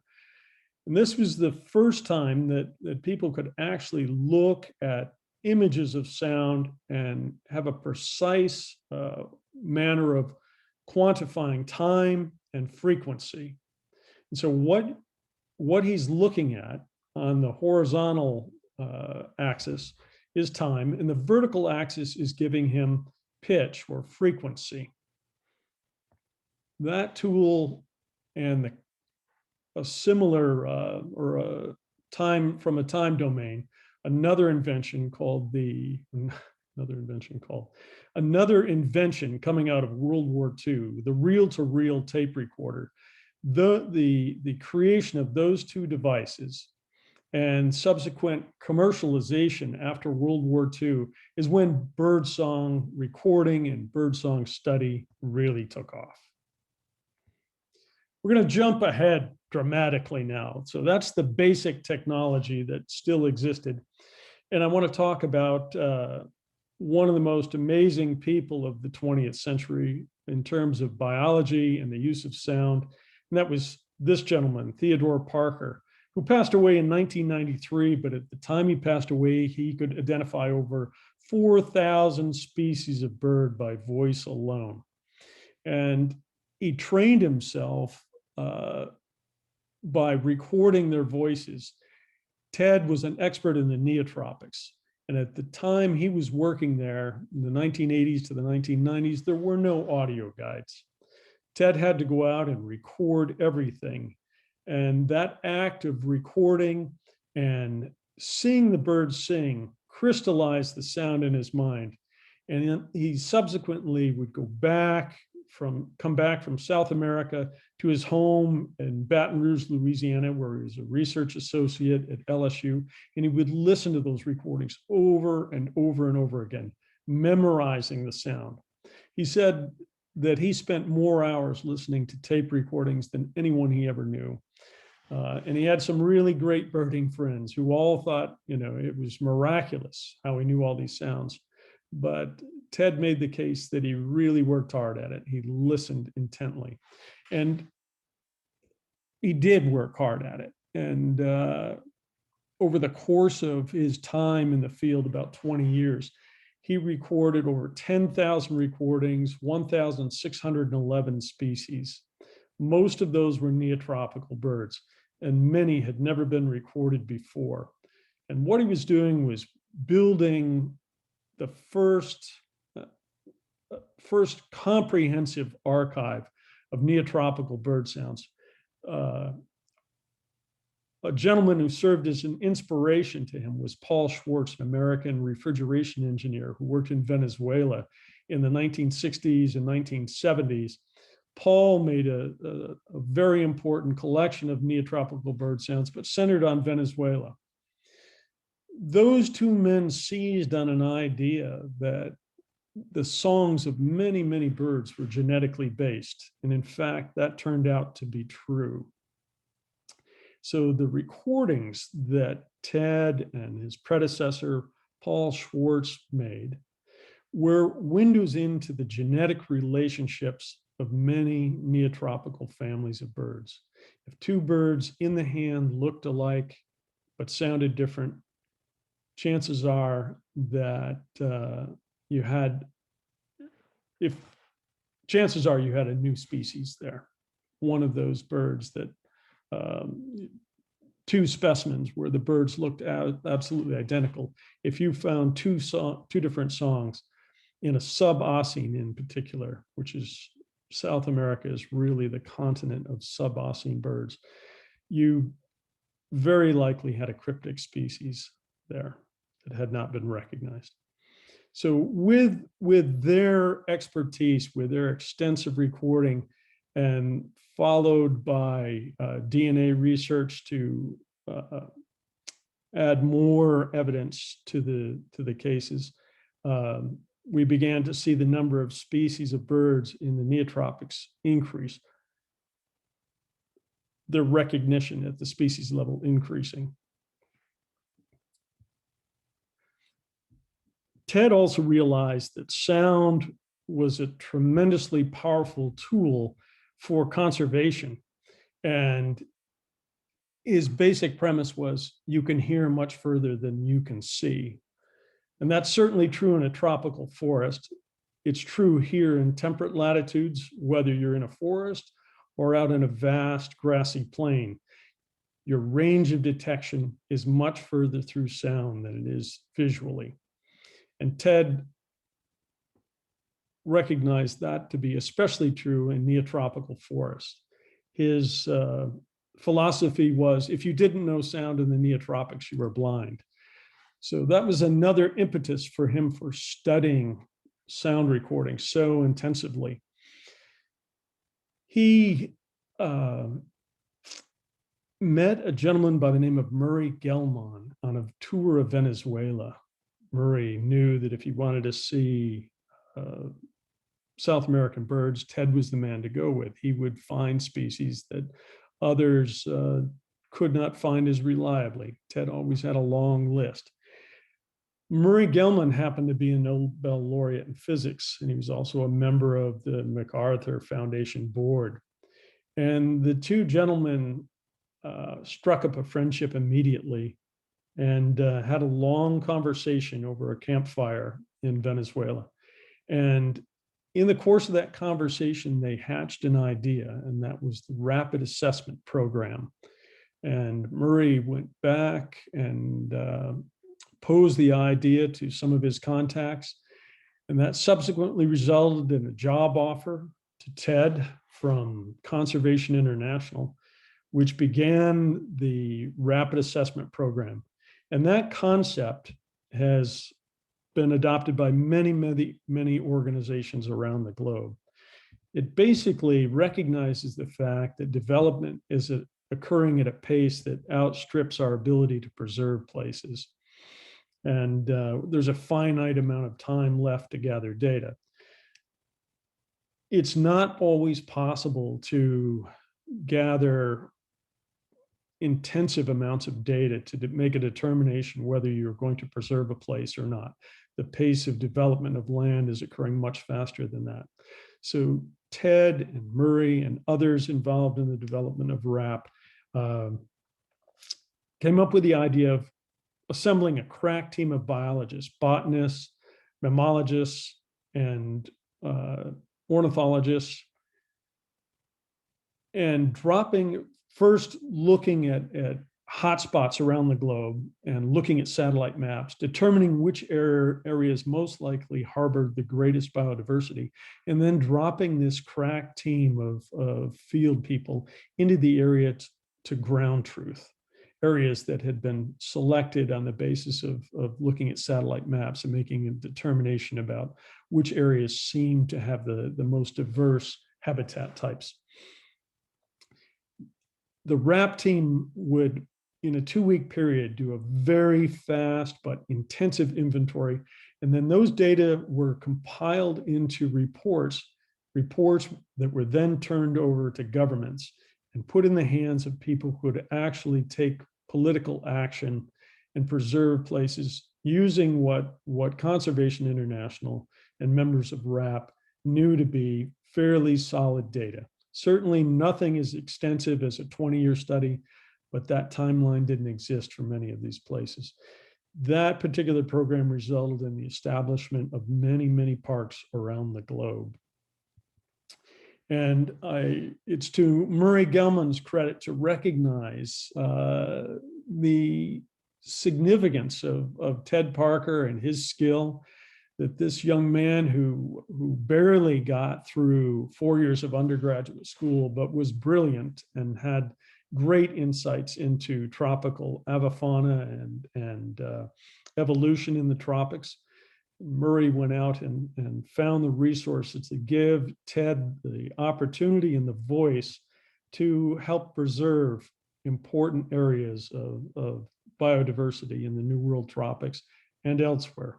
And this was the first time that people could actually look at images of sound and have a precise manner of quantifying time and frequency. And so what he's looking at on the horizontal axis is time, and the vertical axis is giving him pitch or frequency. That tool and a similar or a time from a time domain, another invention coming out of World War II, the reel-to-reel tape recorder. The creation of those two devices and subsequent commercialization after World War II is when birdsong recording and birdsong study really took off. We're going to jump ahead dramatically now. So that's the basic technology that still existed. And I want to talk about one of the most amazing people of the 20th century in terms of biology and the use of sound. And that was this gentleman, Theodore Parker, who passed away in 1993, but at the time he passed away, he could identify over 4,000 species of bird by voice alone. And he trained himself by recording their voices. Ted was an expert in the neotropics. And at the time he was working there, in the 1980s to the 1990s, there were no audio guides. Ted had to go out and record everything. And that act of recording and seeing the birds sing crystallized the sound in his mind. And then he subsequently would come back from South America to his home in Baton Rouge, Louisiana, where he was a research associate at LSU. And he would listen to those recordings over and over and over again, memorizing the sound. He said that he spent more hours listening to tape recordings than anyone he ever knew. And he had some really great birding friends who all thought, it was miraculous how he knew all these sounds. But Ted made the case that he really worked hard at it. He listened intently. And he did work hard at it. And over the course of his time in the field, about 20 years, he recorded over 10,000 recordings, 1,611 species. Most of those were neotropical birds, and many had never been recorded before. And what he was doing was building the first comprehensive archive of neotropical bird sounds. A gentleman who served as an inspiration to him was Paul Schwartz, an American refrigeration engineer who worked in Venezuela in the 1960s and 1970s. Paul made a very important collection of neotropical bird sounds, but centered on Venezuela. Those two men seized on an idea that the songs of many, many birds were genetically based. And in fact, that turned out to be true. So the recordings that Ted and his predecessor, Paul Schwartz, made were windows into the genetic relationships of many neotropical families of birds. If two birds in the hand looked alike but sounded different, chances are that you had a new species there. One of those birds that two specimens where the birds looked absolutely identical. If you found two different songs in a sub-Oscine in particular, which is South America is really the continent of sub-Oscine birds, you very likely had a cryptic species there that had not been recognized. So with their expertise, with their extensive recording, and followed by DNA research to add more evidence to the cases, we began to see the number of species of birds in the neotropics increase, their recognition at the species level increasing. Ted also realized that sound was a tremendously powerful tool for conservation. And his basic premise was you can hear much further than you can see. And that's certainly true in a tropical forest. It's true here in temperate latitudes, whether you're in a forest or out in a vast grassy plain. Your range of detection is much further through sound than it is visually. And Ted recognized that to be especially true in neotropical forests. His philosophy was, if you didn't know sound in the neotropics, you were blind. So that was another impetus for him for studying sound recording so intensively. He met a gentleman by the name of Murray Gelman on a tour of Venezuela. Murray knew that if he wanted to see South American birds, Ted was the man to go with. He would find species that others could not find as reliably. Ted always had a long list. Murray Gelman happened to be a Nobel laureate in physics, and he was also a member of the MacArthur Foundation board. And the two gentlemen struck up a friendship immediately and had a long conversation over a campfire in Venezuela. And in the course of that conversation, they hatched an idea, and that was the rapid assessment program. And Murray went back and posed the idea to some of his contacts, and that subsequently resulted in a job offer to Ted from Conservation International, which began the rapid assessment program. And that concept has been adopted by many organizations around the globe. It basically recognizes the fact that development is occurring at a pace that outstrips our ability to preserve places. And there's a finite amount of time left to gather data. It's not always possible to gather intensive amounts of data to make a determination whether you're going to preserve a place or not. The pace of development of land is occurring much faster than that. So Ted and Murray and others involved in the development of RAP came up with the idea of assembling a crack team of biologists, botanists, mammalogists, and ornithologists, and looking at hotspots around the globe and looking at satellite maps, determining which areas most likely harbor the greatest biodiversity, and then dropping this crack team of field people into the area to ground truth, areas that had been selected on the basis of looking at satellite maps and making a determination about which areas seem to have the most diverse habitat types. The RAP team would, in a 2-week period, do a very fast but intensive inventory. And then those data were compiled into reports that were then turned over to governments and put in the hands of people who would actually take political action and preserve places using what Conservation International and members of RAP knew to be fairly solid data. Certainly nothing as extensive as a 20-year study, but that timeline didn't exist for many of these places. That particular program resulted in the establishment of many parks around the globe. And it's to Murray Gelman's credit to recognize the significance of Ted Parker and his skill, that this young man who barely got through 4 years of undergraduate school, but was brilliant and had great insights into tropical avifauna and evolution in the tropics. Murray went out and found the resources to give Ted the opportunity and the voice to help preserve important areas of biodiversity in the New World tropics and elsewhere.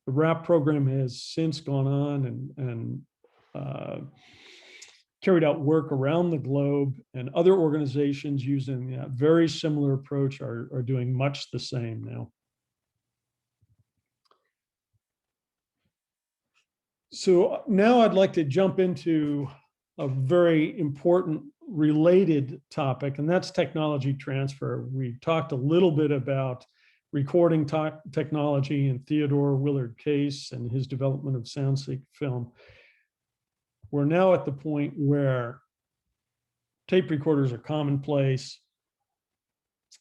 The RAP program has since gone on and carried out work around the globe, and other organizations using that very similar approach are doing much the same now. So now I'd like to jump into a very important related topic, and that's technology transfer. We talked a little bit about recording technology and Theodore Willard Case and his development of soundscape film. We're now at the point where tape recorders are commonplace.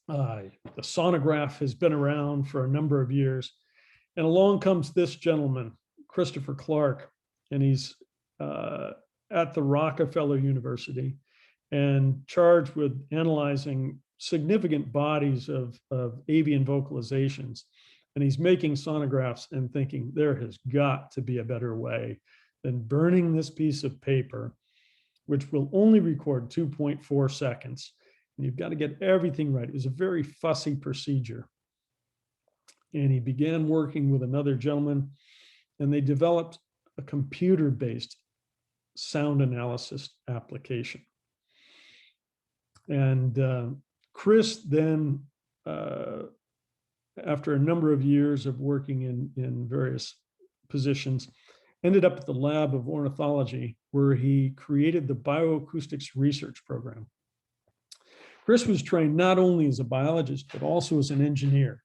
The sonograph has been around for a number of years, and along comes this gentleman, Christopher Clark, and he's at the Rockefeller University and charged with analyzing significant bodies of avian vocalizations. And he's making sonographs and thinking there has got to be a better way than burning this piece of paper, which will only record 2.4 seconds, You've got to get everything right. It was a very fussy procedure. And he began working with another gentleman, and they developed a computer-based sound analysis application. And Chris then, after a number of years of working in various positions, ended up at the lab of ornithology, where he created the bioacoustics research program. Chris was trained not only as a biologist, but also as an engineer.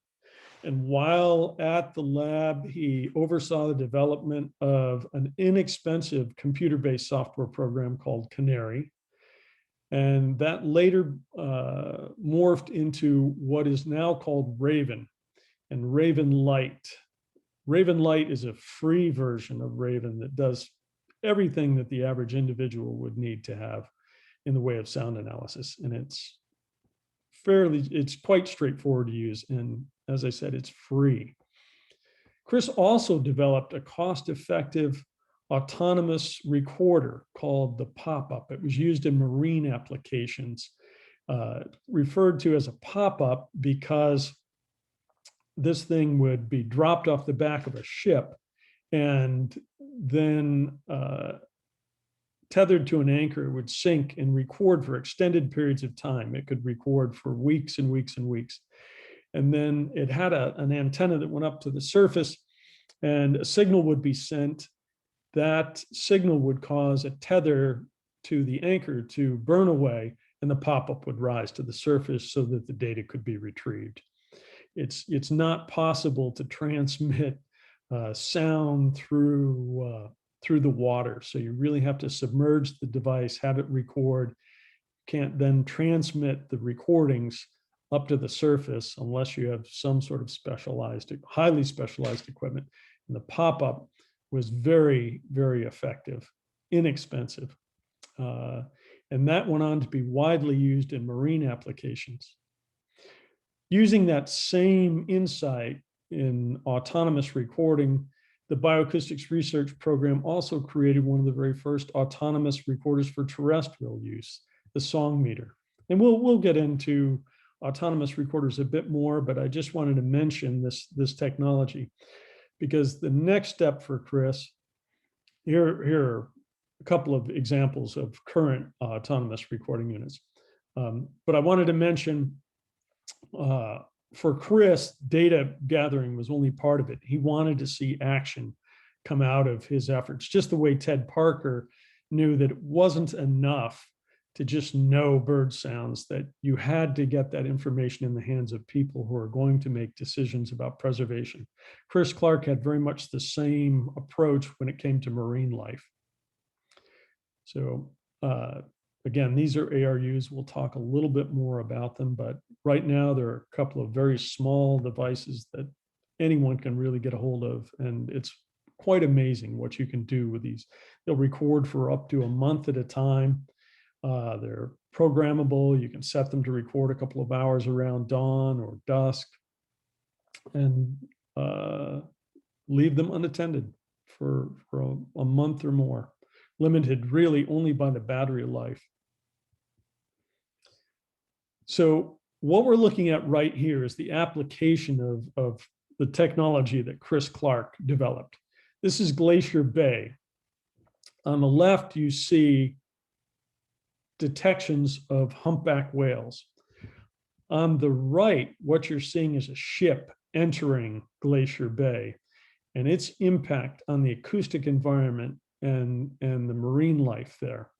And while at the lab, he oversaw the development of an inexpensive computer-based software program called Canary. And that later morphed into what is now called Raven and Raven Light. Raven Light is a free version of Raven that does everything that the average individual would need to have in the way of sound analysis. And it's quite straightforward to use. And as I said, it's free. Chris also developed a cost-effective autonomous recorder called the pop-up. It was used in marine applications, referred to as a pop-up because this thing would be dropped off the back of a ship and then tethered to an anchor. It would sink and record for extended periods of time. It could record for weeks and weeks and weeks. And then it had an antenna that went up to the surface, and a signal would be sent. That signal would cause a tether to the anchor to burn away, and the pop-up would rise to the surface so that the data could be retrieved. It's not possible to transmit sound through the water. So you really have to submerge the device, have it record. Can't then transmit the recordings up to the surface unless you have some sort of specialized, highly specialized equipment. And the pop-up was very, very effective, inexpensive. And that went on to be widely used in marine applications. Using that same insight in autonomous recording, the Bioacoustics Research Program also created one of the very first autonomous recorders for terrestrial use, the song meter. And we'll get into autonomous recorders a bit more, but I just wanted to mention this technology because the next step for Chris, here are a couple of examples of current autonomous recording units. But I wanted to mention for Chris, data gathering was only part of it. He wanted to see action come out of his efforts, just the way Ted Parker knew that it wasn't enough to just know bird sounds, that you had to get that information in the hands of people who are going to make decisions about preservation. Chris Clark had very much the same approach when it came to marine life. So again, these are ARUs. We'll talk a little bit more about them, but right now there are a couple of very small devices that anyone can really get a hold of. And it's quite amazing what you can do with these. They'll record for up to a month at a time. They're programmable. You can set them to record a couple of hours around dawn or dusk and leave them unattended for a month or more, limited really only by the battery life. So what we're looking at right here is the application of the technology that Chris Clark developed. This is Glacier Bay. On the left, you see detections of humpback whales. On the right, what you're seeing is a ship entering Glacier Bay and its impact on the acoustic environment and the marine life there.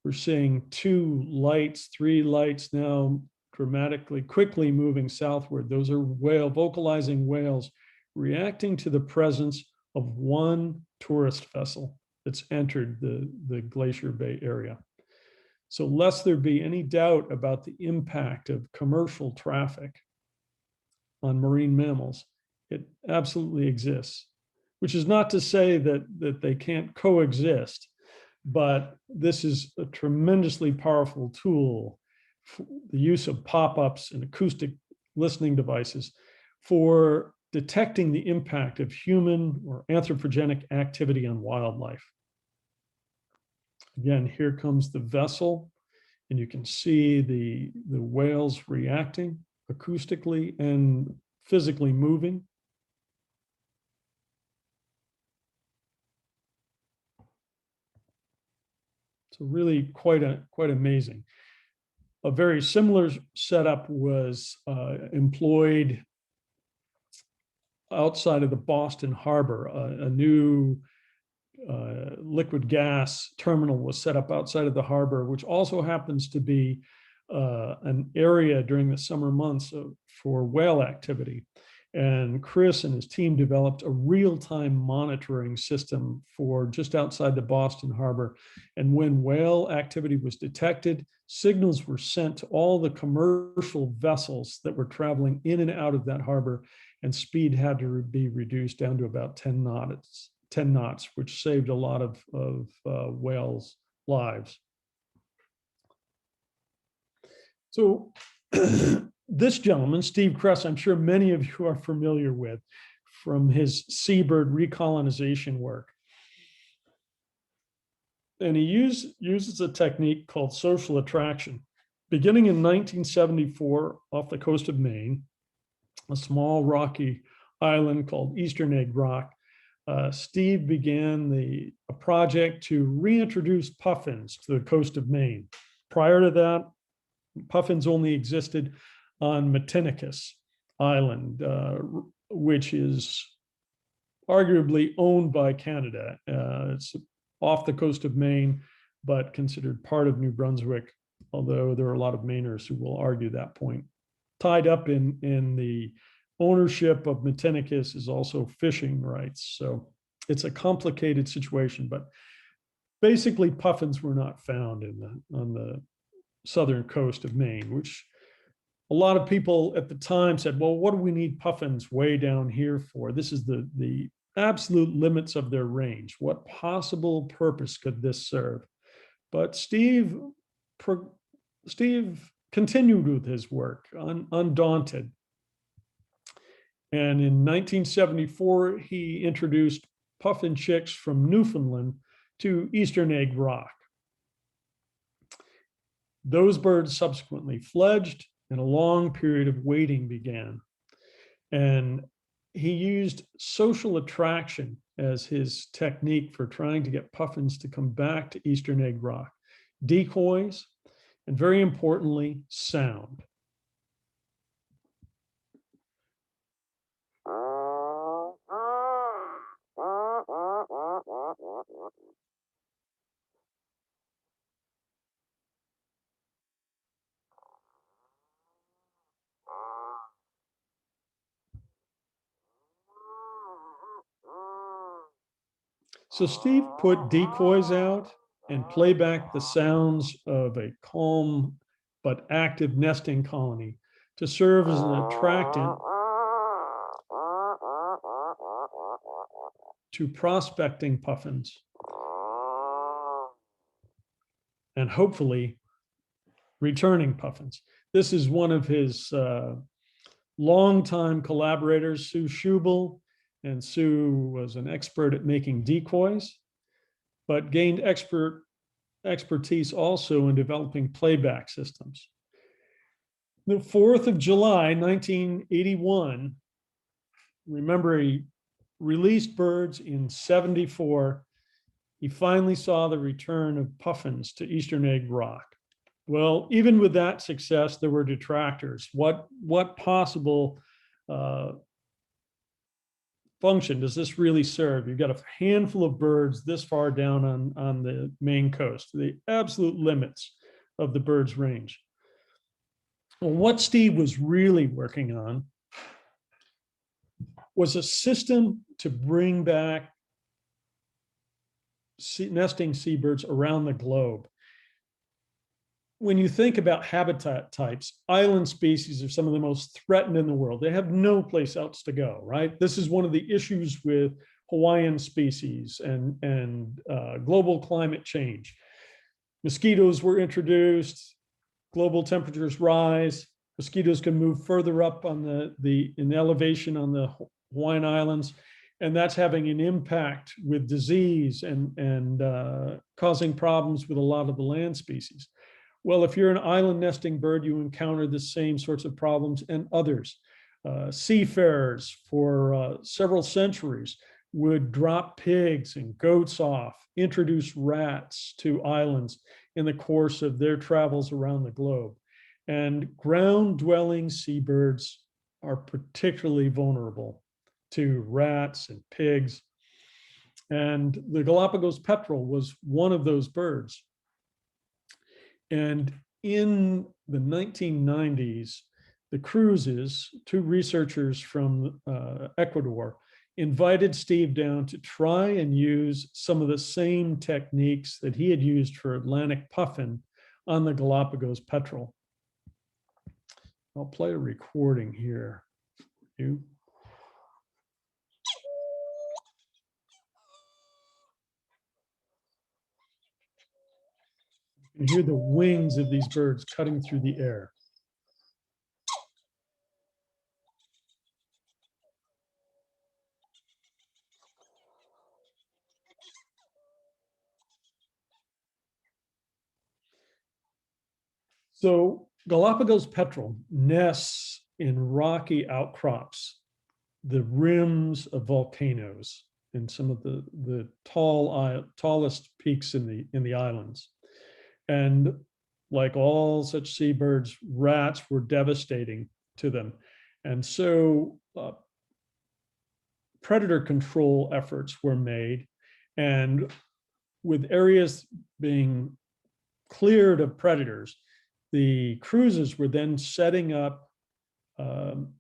We're seeing 2 lights, 3 lights now dramatically, quickly moving southward. Those are vocalizing whales reacting to the presence of one tourist vessel that's entered the Glacier Bay area. So lest there be any doubt about the impact of commercial traffic on marine mammals, it absolutely exists, which is not to say that they can't coexist, but this is a tremendously powerful tool for the use of pop-ups and acoustic listening devices for detecting the impact of human or anthropogenic activity on wildlife. Again, here comes the vessel And you can see the whales reacting acoustically and physically moving. So really quite amazing. A very similar setup was employed outside of the Boston Harbor. A new liquid gas terminal was set up outside of the harbor, which also happens to be an area during the summer months for whale activity. And Chris and his team developed a real-time monitoring system for just outside the Boston Harbor. And when whale activity was detected, signals were sent to all the commercial vessels that were traveling in and out of that harbor, and speed had to be reduced down to about 10 knots, which saved a lot of whales' lives. So this gentleman, Steve Kress, I'm sure many of you are familiar with from his seabird recolonization work. And he uses a technique called social attraction. Beginning in 1974 off the coast of Maine, a small rocky island called Eastern Egg Rock, Steve began a project to reintroduce puffins to the coast of Maine. Prior to that, puffins only existed on Matinicus Island, which is arguably owned by Canada. It's off the coast of Maine, but considered part of New Brunswick, although there are a lot of Mainers who will argue that point. Tied up in the ownership of Matinicus is also fishing rights. So it's a complicated situation, but basically puffins were not found on the southern coast of Maine, which a lot of people at the time said, well, what do we need puffins way down here for? This is the absolute limits of their range. What possible purpose could this serve? But Steve continued with his work, undaunted. And in 1974, he introduced puffin chicks from Newfoundland to Eastern Egg Rock. Those birds subsequently fledged, and a long period of waiting began. And he used social attraction as his technique for trying to get puffins to come back to Eastern Egg Rock. Decoys, and very importantly, sound. So Steve put decoys out and playback the sounds of a calm but active nesting colony to serve as an attractant to prospecting puffins and hopefully returning puffins. This is one of his longtime collaborators, Sue Schubel, and Sue was an expert at making decoys, but gained expertise also in developing playback systems. The 4th of July, 1981, remember he released birds in 74. He finally saw the return of puffins to Eastern Egg Rock. Well, even with that success, there were detractors. What possible function does this really serve? You've got a handful of birds this far down on the Maine coast, the absolute limits of the bird's range. Well, what Steve was really working on was a system to bring back nesting seabirds around the globe. When you think about habitat types, island species are some of the most threatened in the world. They have no place else to go, right? This is one of the issues with Hawaiian species and global climate change. Mosquitoes were introduced, global temperatures rise, mosquitoes can move further up on in elevation on the Hawaiian Islands, and that's having an impact with disease and causing problems with a lot of the land species. Well, if you're an island nesting bird, you encounter the same sorts of problems and others. Seafarers for several centuries would drop pigs and goats off, introduce rats to islands in the course of their travels around the globe. And ground-dwelling seabirds are particularly vulnerable to rats and pigs. And the Galapagos petrel was one of those birds. And in the 1990s, the Cruzes, two researchers from Ecuador, invited Steve down to try and use some of the same techniques that he had used for Atlantic puffin on the Galapagos petrel. I'll play a recording here for you. You can hear the wings of these birds cutting through the air. So Galapagos petrel nests in rocky outcrops, the rims of volcanoes, and some of the tallest peaks in the islands. And like all such seabirds, rats were devastating to them. And so predator control efforts were made. And with areas being cleared of predators, the Cruzes were then setting up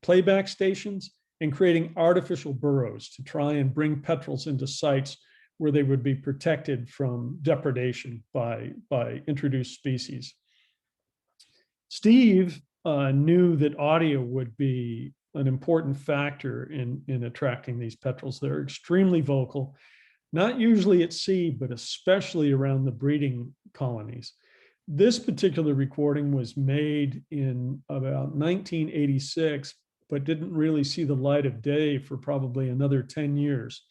playback stations and creating artificial burrows to try and bring petrels into sites where they would be protected from depredation by introduced species. Steve knew that audio would be an important factor in attracting these petrels. They're extremely vocal, not usually at sea, but especially around the breeding colonies. This particular recording was made in about 1986, but didn't really see the light of day for probably another 10 years.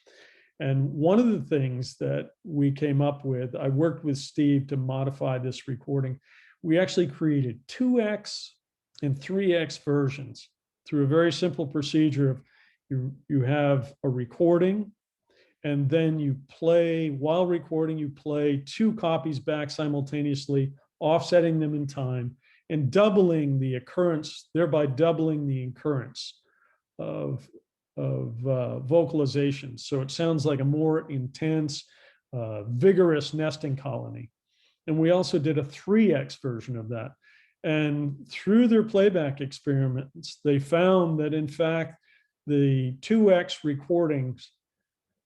And one of the things that we came up with, I worked with Steve to modify this recording. We actually created 2X and 3X versions through a very simple procedure of you have a recording, and then you play, while recording, you play 2 copies back simultaneously, offsetting them in time and doubling the occurrence, thereby doubling the occurrence of vocalization. So it sounds like a more intense, vigorous nesting colony. And we also did a 3X version of that. And through their playback experiments, they found that in fact, the 2X recordings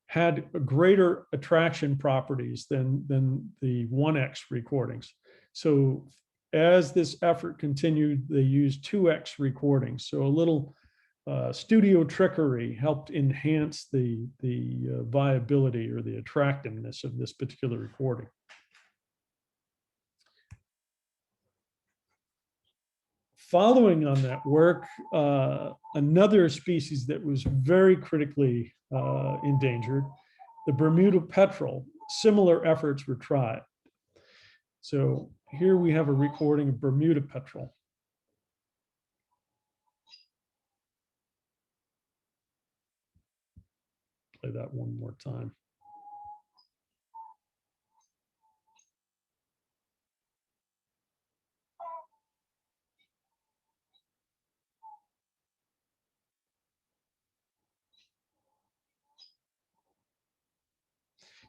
had greater attraction properties than the 1X recordings. So as this effort continued, they used 2X recordings. So a little studio trickery helped enhance the viability or the attractiveness of this particular recording. Following on that work, another species that was very critically endangered, the Bermuda petrel, similar efforts were tried. So here we have a recording of Bermuda petrel. Play that one more time.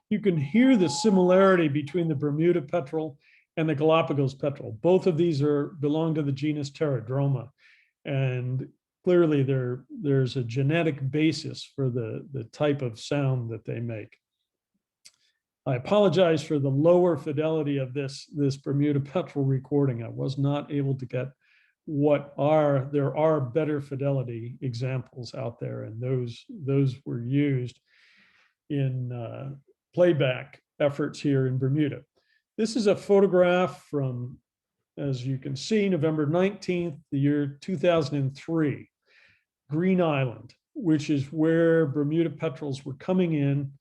You can hear the similarity between the Bermuda petrel and the Galapagos petrel. Both of these belong to the genus Pterodroma. And clearly there's a genetic basis for the type of sound that they make. I apologize for the lower fidelity of this Bermuda petrel recording. I was not able to get there are better fidelity examples out there, and those were used in playback efforts here in Bermuda. This is a photograph from, as you can see, November 19th, the year 2003, Green Island, which is where Bermuda petrels were coming in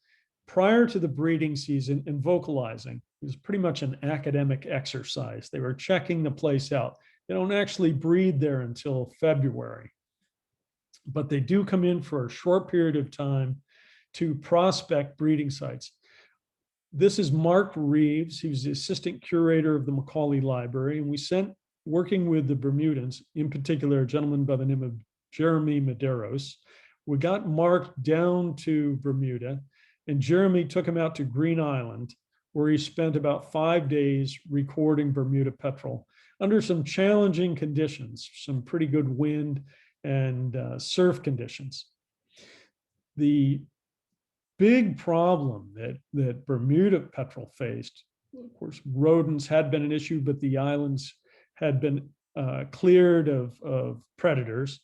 prior to the breeding season and vocalizing. It was pretty much an academic exercise. They were checking the place out. They don't actually breed there until February, but they do come in for a short period of time to prospect breeding sites. This is Mark Reeves. He was the assistant curator of the Macaulay Library, and we sent, working with the Bermudans, in particular, a gentleman by the name of Jeremy Medeiros. We got Mark down to Bermuda, and Jeremy took him out to Green Island, where he spent about 5 days recording Bermuda petrel under some challenging conditions, some pretty good wind and surf conditions. The big problem that Bermuda petrel faced, of course, rodents had been an issue, but the islands had been cleared of predators,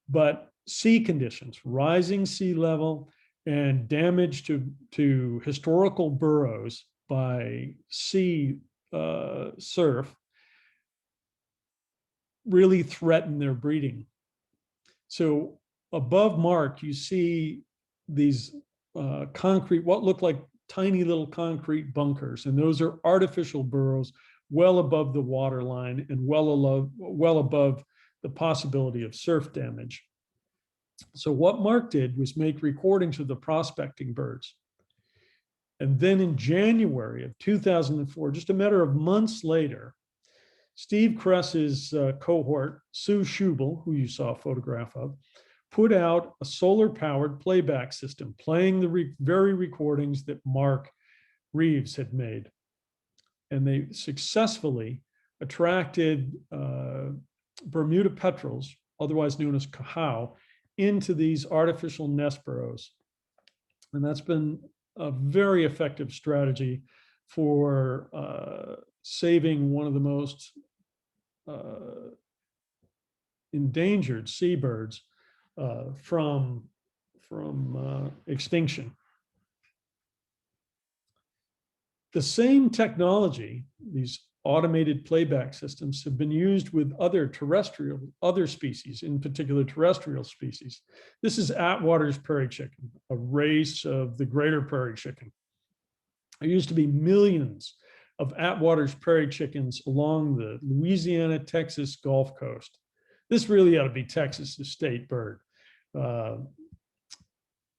but sea conditions, rising sea level, and damage to historical burrows by sea surf really threatened their breeding. So above Mark, you see these concrete, what look like tiny little concrete bunkers, and those are artificial burrows well above the water line and well above the possibility of surf damage. So what Mark did was make recordings of the prospecting birds. And then in January of 2004, just a matter of months later, Steve Kress's cohort, Sue Schubel, who you saw a photograph of, put out a solar-powered playback system, playing the very recordings that Mark Reeves had made. And they successfully attracted Bermuda petrels, otherwise known as cahau, into these artificial nest burrows. And that's been a very effective strategy for saving one of the most endangered seabirds from extinction. The same technology, these automated playback systems, have been used with other species, in particular terrestrial species. This is Atwater's prairie chicken, a race of the greater prairie chicken. There used to be millions of Atwater's prairie chickens along the Louisiana, Texas Gulf Coast. This really ought to be Texas's state bird.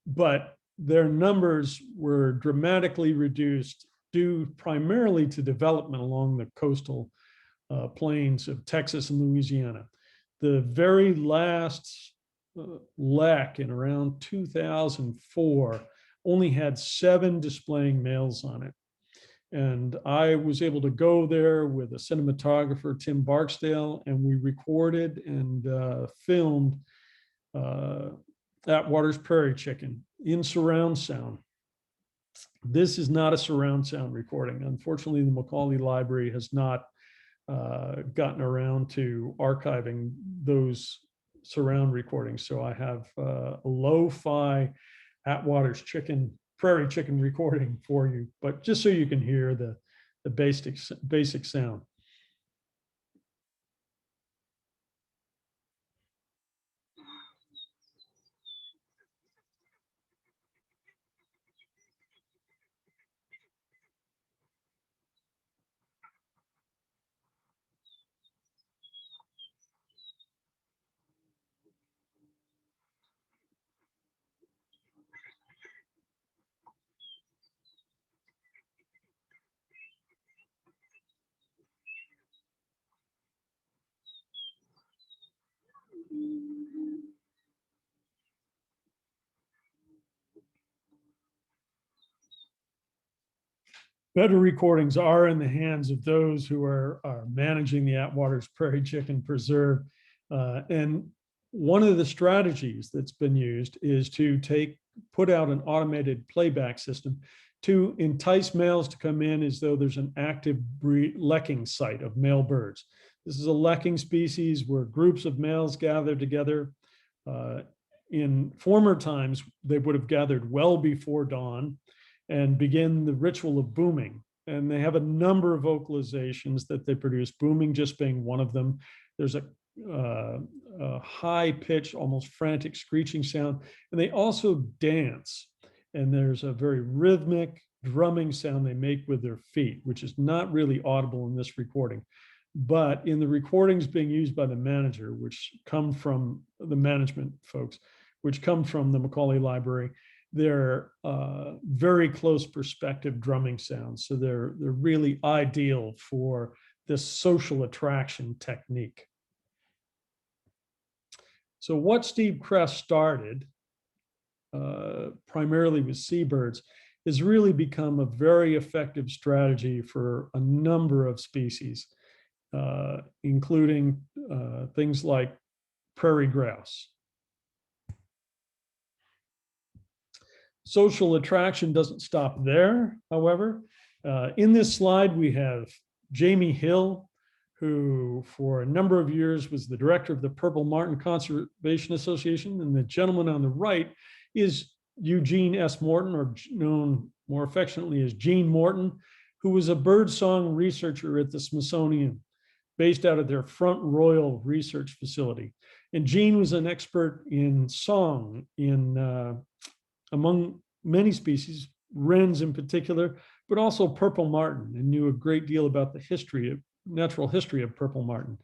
But their numbers were dramatically reduced due primarily to development along the coastal plains of Texas and Louisiana. The very last lek in around 2004 only had 7 displaying males on it. And I was able to go there with a cinematographer, Tim Barksdale, and we recorded and filmed Atwater's prairie chicken in surround sound. This is not a surround sound recording. Unfortunately, the Macaulay Library has not gotten around to archiving those surround recordings. So I have a lo-fi Atwater's prairie chicken recording for you, but just so you can hear the basic sound. Better recordings are in the hands of those who are managing the Atwater's Prairie Chicken Preserve. And one of the strategies that's been used is to put out an automated playback system to entice males to come in as though there's an active lekking site of male birds. This is a lekking species where groups of males gather together. In former times, they would have gathered well before dawn and begin the ritual of booming. And they have a number of vocalizations that they produce, booming just being one of them. There's a high pitch, almost frantic screeching sound. And they also dance. and there's a very rhythmic drumming sound they make with their feet, which is not really audible in this recording. But in the recordings being used by the manager, which come from the management folks, which come from the Macaulay Library, they're very close perspective drumming sounds. So they're really ideal for this social attraction technique. So what Steve Kress started primarily with seabirds has really become a very effective strategy for a number of species, including things like prairie grouse. Social attraction doesn't stop there, however. In this slide, we have Jamie Hill, who for a number of years was the director of the Purple Martin Conservation Association. And the gentleman on the right is Eugene S. Morton, or known more affectionately as Gene Morton, who was a birdsong researcher at the Smithsonian, based out of their Front Royal Research Facility. And Gene was an expert in song among many species, wrens in particular, but also purple martin, and knew a great deal about the natural history of purple martin.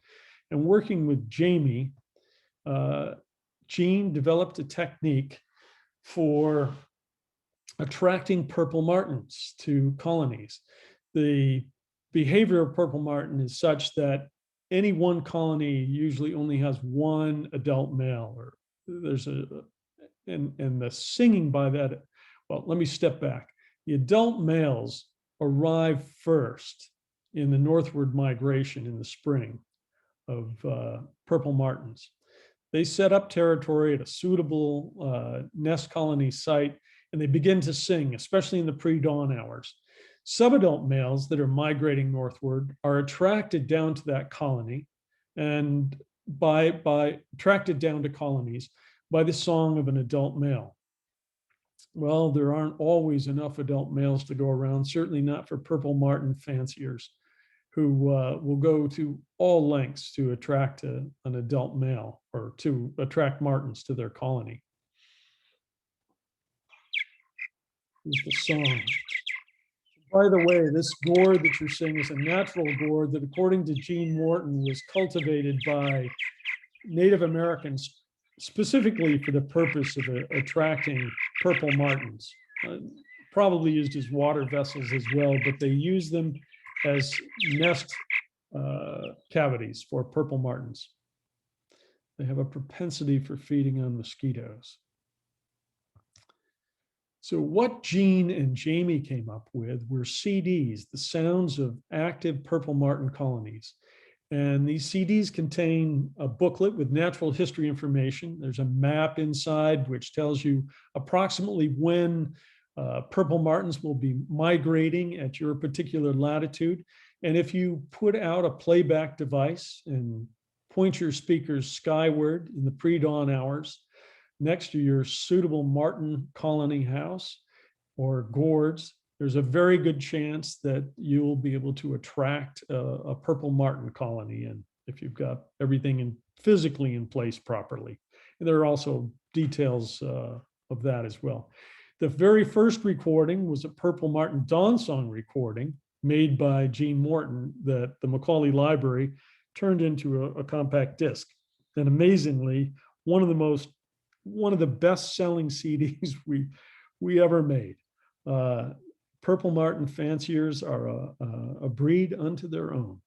And working with Jamie, Gene developed a technique for attracting purple martins to colonies. The behavior of purple martin is such that any one colony usually only has one adult male, or there's and the singing by that, well, let me step back. The adult males arrive first in the northward migration in the spring of purple martins. They set up territory at a suitable nest colony site, and they begin to sing, especially in the pre-dawn hours. Subadult males that are migrating northward are attracted down to that colony, and by attracted down to colonies by the song of an adult male. Well, there aren't always enough adult males to go around, certainly not for purple martin fanciers, who will go to all lengths to attract an adult male, or to attract martins to their colony. Here's the song. By the way, this gourd that you're seeing is a natural gourd that, according to Gene Morton, was cultivated by Native Americans specifically for the purpose of attracting purple martins. Probably used as water vessels as well, but they use them as nest cavities for purple martins. They have a propensity for feeding on mosquitoes. So what Gene and Jamie came up with were CDs, the sounds of active purple martin colonies. And these CDs contain a booklet with natural history information. There's a map inside which tells you approximately when purple martins will be migrating at your particular latitude. And if you put out a playback device and point your speakers skyward in the pre-dawn hours next to your suitable martin colony house or gourds, there's a very good chance that you'll be able to attract a purple martin colony in, if you've got everything physically in place properly. And there are also details of that as well. The very first recording was a purple martin dawn song recording made by Gene Morton that the Macaulay Library turned into a compact disc. And amazingly, one of the best-selling CDs we ever made. Purple martin fanciers are a breed unto their own.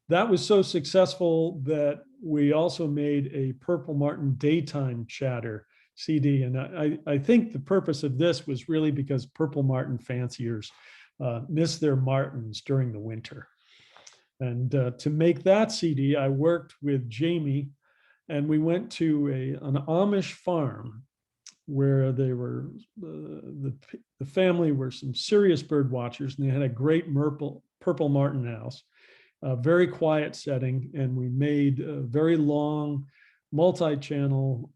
That was so successful that we also made a purple martin daytime chatter CD. And I think the purpose of this was really because purple martin fanciers miss their martins during the winter. And to make that CD, I worked with Jamie, and we went to an Amish farm where they were, the family were some serious bird watchers, and they had a great purple martin house, a very quiet setting, and we made a very long multi-channel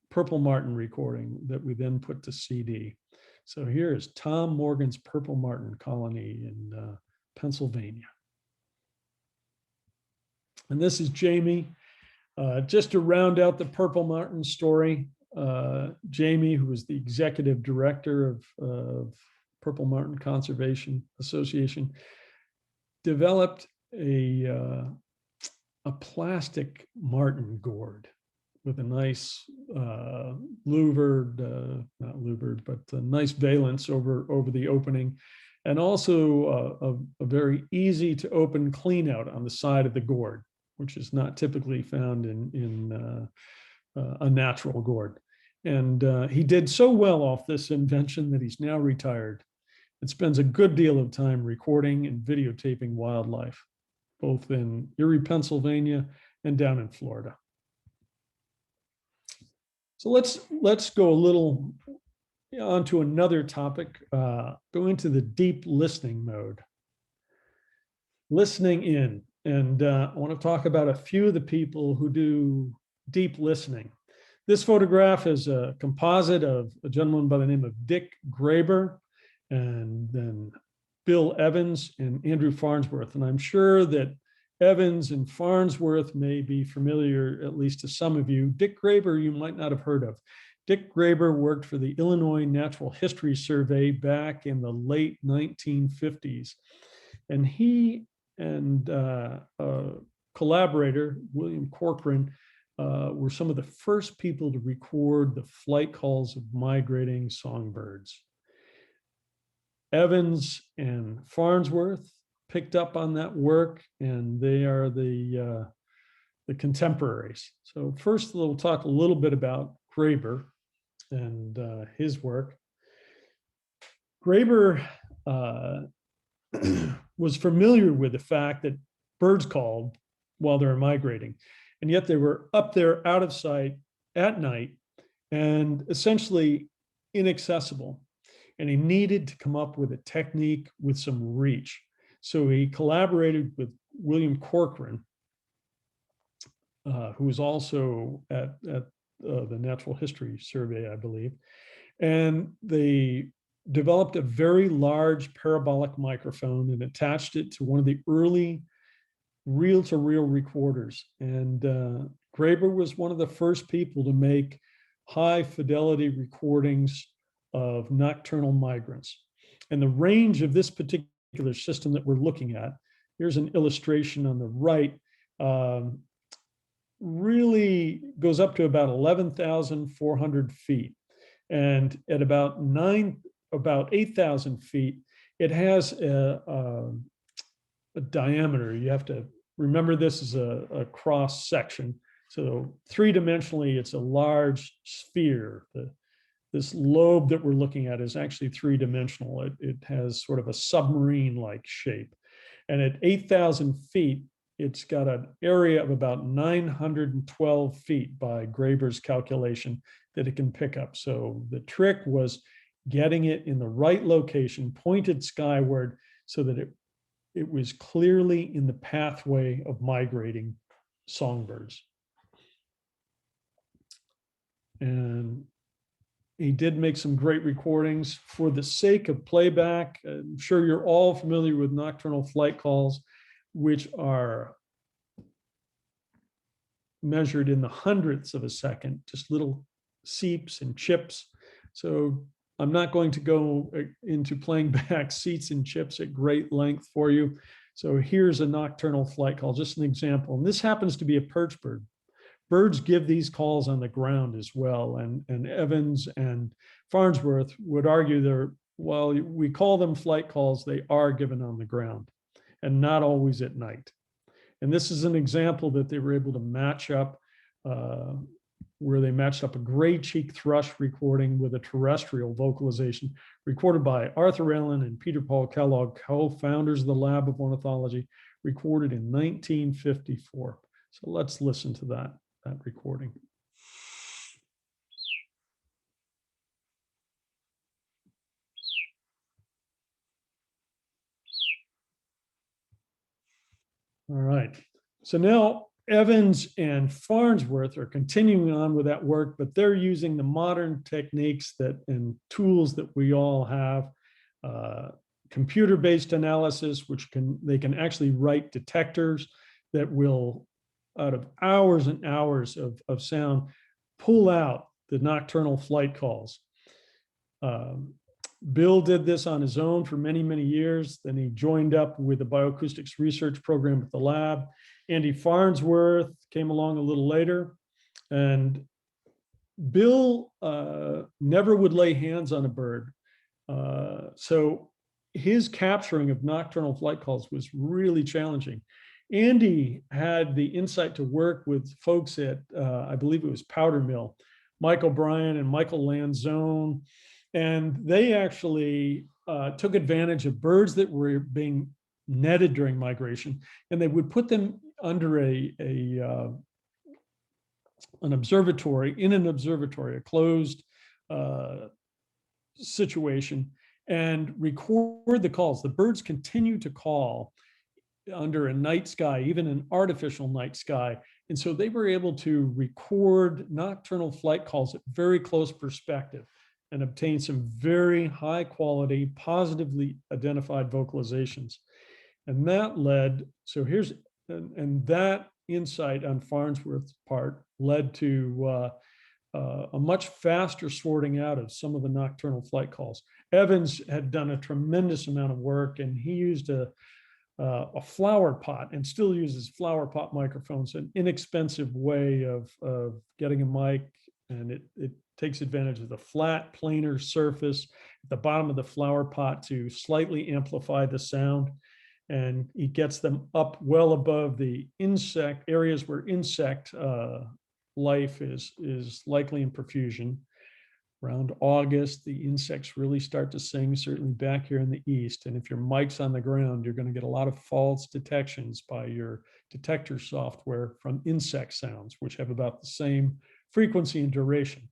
purple martin recording that we then put to CD. So here is Tom Morgan's purple martin colony in Pennsylvania. And this is Jamie. Just to round out the purple martin story, Jamie, who was the executive director of Purple Martin Conservation Association, developed a plastic martin gourd with a nice louvered, not louvered, but a nice valance over the opening, and also a very easy to open clean out on the side of the gourd, which is not typically found in a natural gourd. And he did so well off this invention that he's now retired and spends a good deal of time recording and videotaping wildlife, both in Erie, Pennsylvania, and down in Florida. So let's go a little onto another topic, go into the deep listening mode. Listening in, and I want to talk about a few of the people who do deep listening. This photograph is a composite of a gentleman by the name of Dick Graber, and then Bill Evans and Andrew Farnsworth. And I'm sure that Evans and Farnsworth may be familiar, at least to some of you. Dick Graber, you might not have heard of. Dick Graber worked for the Illinois Natural History Survey back in the late 1950s. And he and a collaborator, William Corcoran, were some of the first people to record the flight calls of migrating songbirds. Evans and Farnsworth picked up on that work, and they are the contemporaries. So first, we'll talk a little bit about Graber and his work. Graber was familiar with the fact that birds called while they're migrating, and yet they were up there out of sight at night and essentially inaccessible. And he needed to come up with a technique with some reach. So he collaborated with William Corcoran, who was also at the Natural History Survey, I believe. And they developed a very large parabolic microphone and attached it to one of the early reel-to-reel recorders. And Graber was one of the first people to make high fidelity recordings of nocturnal migrants. And the range of this particular system that we're looking at, here's an illustration on the right, really goes up to about 11,400 feet. And at about 8,000 feet, it has a diameter. You have to remember this is a cross section. So three-dimensionally, it's a large sphere. This lobe that we're looking at is actually three-dimensional. It has sort of a submarine-like shape. And at 8,000 feet, it's got an area of about 912 feet by Graber's calculation that it can pick up. So the trick was getting it in the right location, pointed skyward, so that it was clearly in the pathway of migrating songbirds. And he did make some great recordings. For the sake of playback, I'm sure you're all familiar with nocturnal flight calls, which are measured in the hundredths of a second, just little seeps and chips. So I'm not going to go into playing back seeps and chips at great length for you. So here's a nocturnal flight call, just an example. And this happens to be a perch bird. Birds give these calls on the ground as well. And Evans and Farnsworth would argue while we call them flight calls, they are given on the ground and not always at night. And this is an example that they were able to match up, where they matched up a gray cheek thrush recording with a terrestrial vocalization recorded by Arthur Allen and Peter Paul Kellogg, co-founders of the Lab of Ornithology, recorded in 1954. So let's listen to that recording. All right. So now Evans and Farnsworth are continuing on with that work, but they're using the modern techniques and tools that we all have, computer-based analysis, which they can actually write detectors that will, out of hours and hours of sound, pull out the nocturnal flight calls. Bill did this on his own for many, many years. Then he joined up with the bioacoustics research program at the lab. Andy Farnsworth came along a little later, and Bill never would lay hands on a bird. So his capturing of nocturnal flight calls was really challenging. Andy had the insight to work with folks at, I believe it was Powder Mill, Mike O'Brien and Michael Lanzone, and they actually took advantage of birds that were being netted during migration, and they would put them under an observatory, a closed situation, and record the calls. The birds continue to call under a night sky, even an artificial night sky. And so they were able to record nocturnal flight calls at very close perspective and obtain some very high quality, positively identified vocalizations. And that led, so here's, and that insight on Farnsworth's part led to a much faster sorting out of some of the nocturnal flight calls. Evans had done a tremendous amount of work, and he used a flower pot and still uses flower pot microphones, an inexpensive way of getting a mic, and it takes advantage of the flat planar surface at the bottom of the flower pot to slightly amplify the sound. And he gets them up well above the insect areas where insect life is likely in profusion. Around August, the insects really start to sing, certainly back here in the east. And if your mic's on the ground, you're going to get a lot of false detections by your detector software from insect sounds, which have about the same frequency and duration.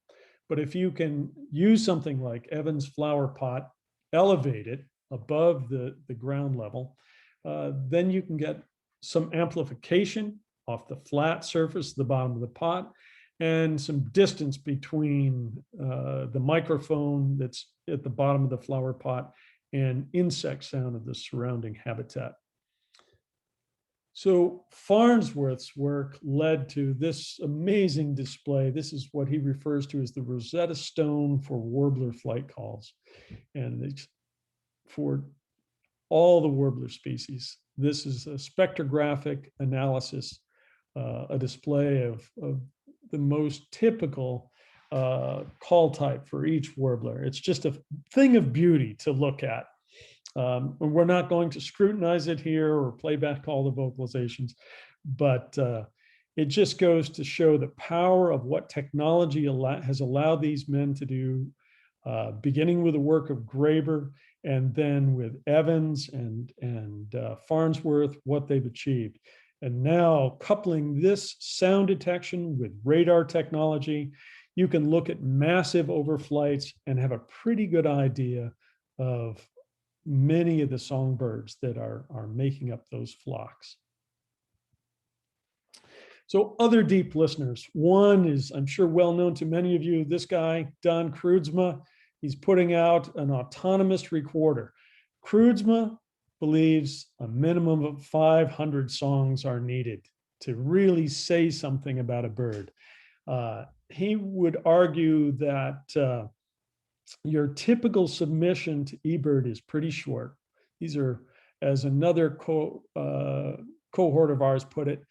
But if you can use something like Evans flower pot, elevate it above the ground level, then you can get some amplification off the flat surface, the bottom of the pot, and some distance between the microphone that's at the bottom of the flower pot and insect sound of the surrounding habitat. So Farnsworth's work led to this amazing display. This is what he refers to as the Rosetta Stone for warbler flight calls. And it's for all the warbler species. This is a spectrographic analysis, a display of the most typical call type for each warbler. It's just a thing of beauty to look at. And we're not going to scrutinize it here or play back all the vocalizations, but it just goes to show the power of what technology has allowed these men to do, beginning with the work of Graeber and then with Evans and Farnsworth, what they've achieved. And now coupling this sound detection with radar technology, you can look at massive overflights and have a pretty good idea of many of the songbirds that are making up those flocks. So other deep listeners, one is, I'm sure, well known to many of you, this guy, Don Kreutzma. He's putting out an autonomous recorder. Kreutzma believes a minimum of 500 songs are needed to really say something about a bird. He would argue that your typical submission to eBird is pretty short. These are, as another cohort of ours put it,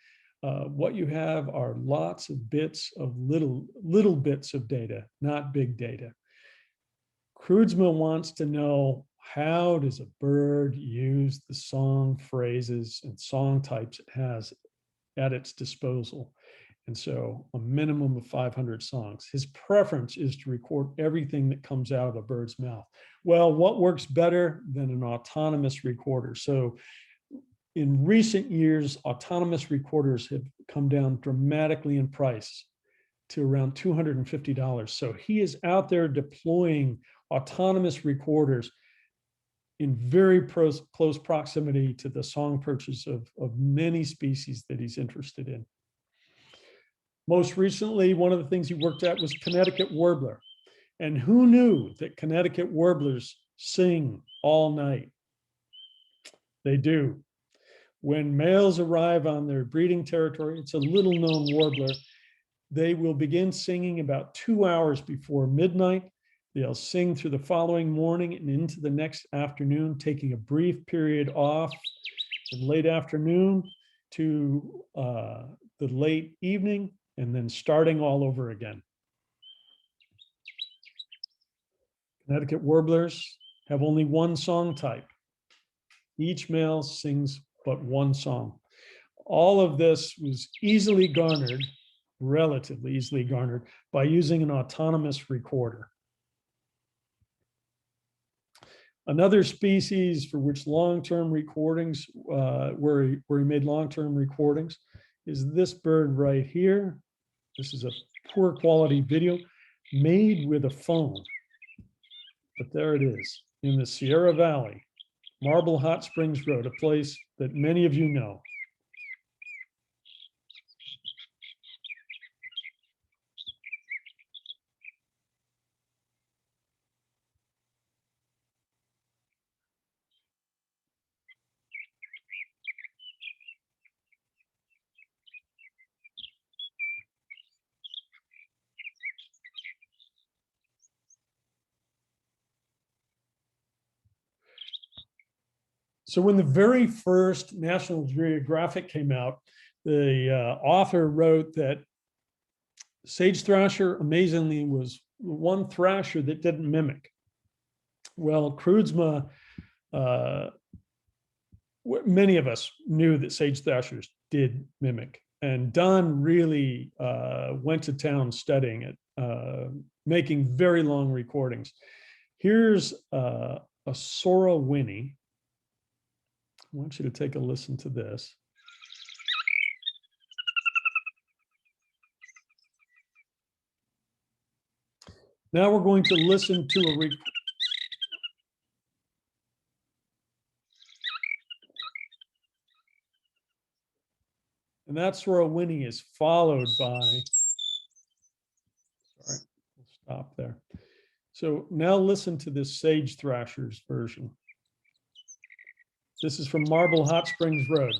what you have are lots of bits of little bits of data, not big data. Kreutzma wants to know, how does a bird use the song phrases and song types it has at its disposal? And so a minimum of 500 songs. His preference is to record everything that comes out of a bird's mouth. Well, what works better than an autonomous recorder? So in recent years, autonomous recorders have come down dramatically in price to around $250. So he is out there deploying autonomous recorders in very close proximity to the song perches of many species that he's interested in. Most recently, one of the things he worked at was Connecticut warbler. And who knew that Connecticut warblers sing all night? They do. When males arrive on their breeding territory, it's a little known warbler. They will begin singing about 2 hours before midnight. They'll sing through the following morning and into the next afternoon, taking a brief period off in late afternoon to the late evening, and then starting all over again. Connecticut warblers have only one song type. Each male sings but one song. All of this was easily garnered, relatively easily garnered, by using an autonomous recorder. Another species for which long-term recordings, where he made long-term recordings, is this bird right here. This is a poor quality video made with a phone. But there it is, in the Sierra Valley, Marble Hot Springs Road, a place that many of you know. So when the very first National Geographic came out, the author wrote that sage thrasher, amazingly, was the one thrasher that didn't mimic. Well, Kreutzma, many of us knew that sage thrashers did mimic, and Don really went to town studying it, making very long recordings. Here's a Sora Winnie. I want you to take a listen to this. Now we're going to listen to a and that's where a Winnie is followed by, sorry, we'll stop there. So now listen to this sage thrasher's version. This is from Marble Hot Springs Road.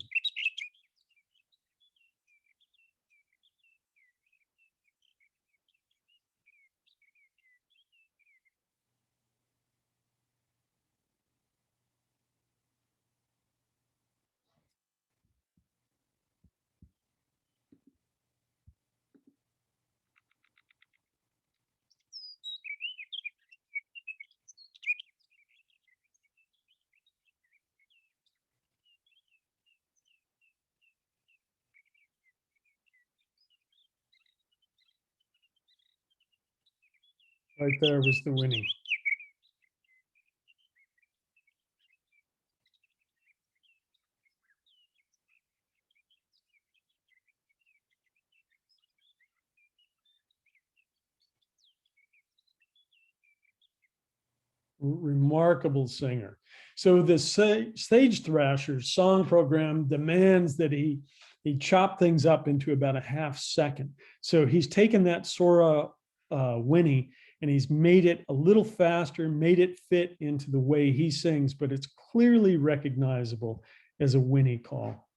Right there was the Winnie. Remarkable singer. So the sage thrasher's song program demands that he chop things up into about a half second. So he's taken that Sora Winnie and he's made it a little faster, made it fit into the way he sings, but it's clearly recognizable as a Winnie call.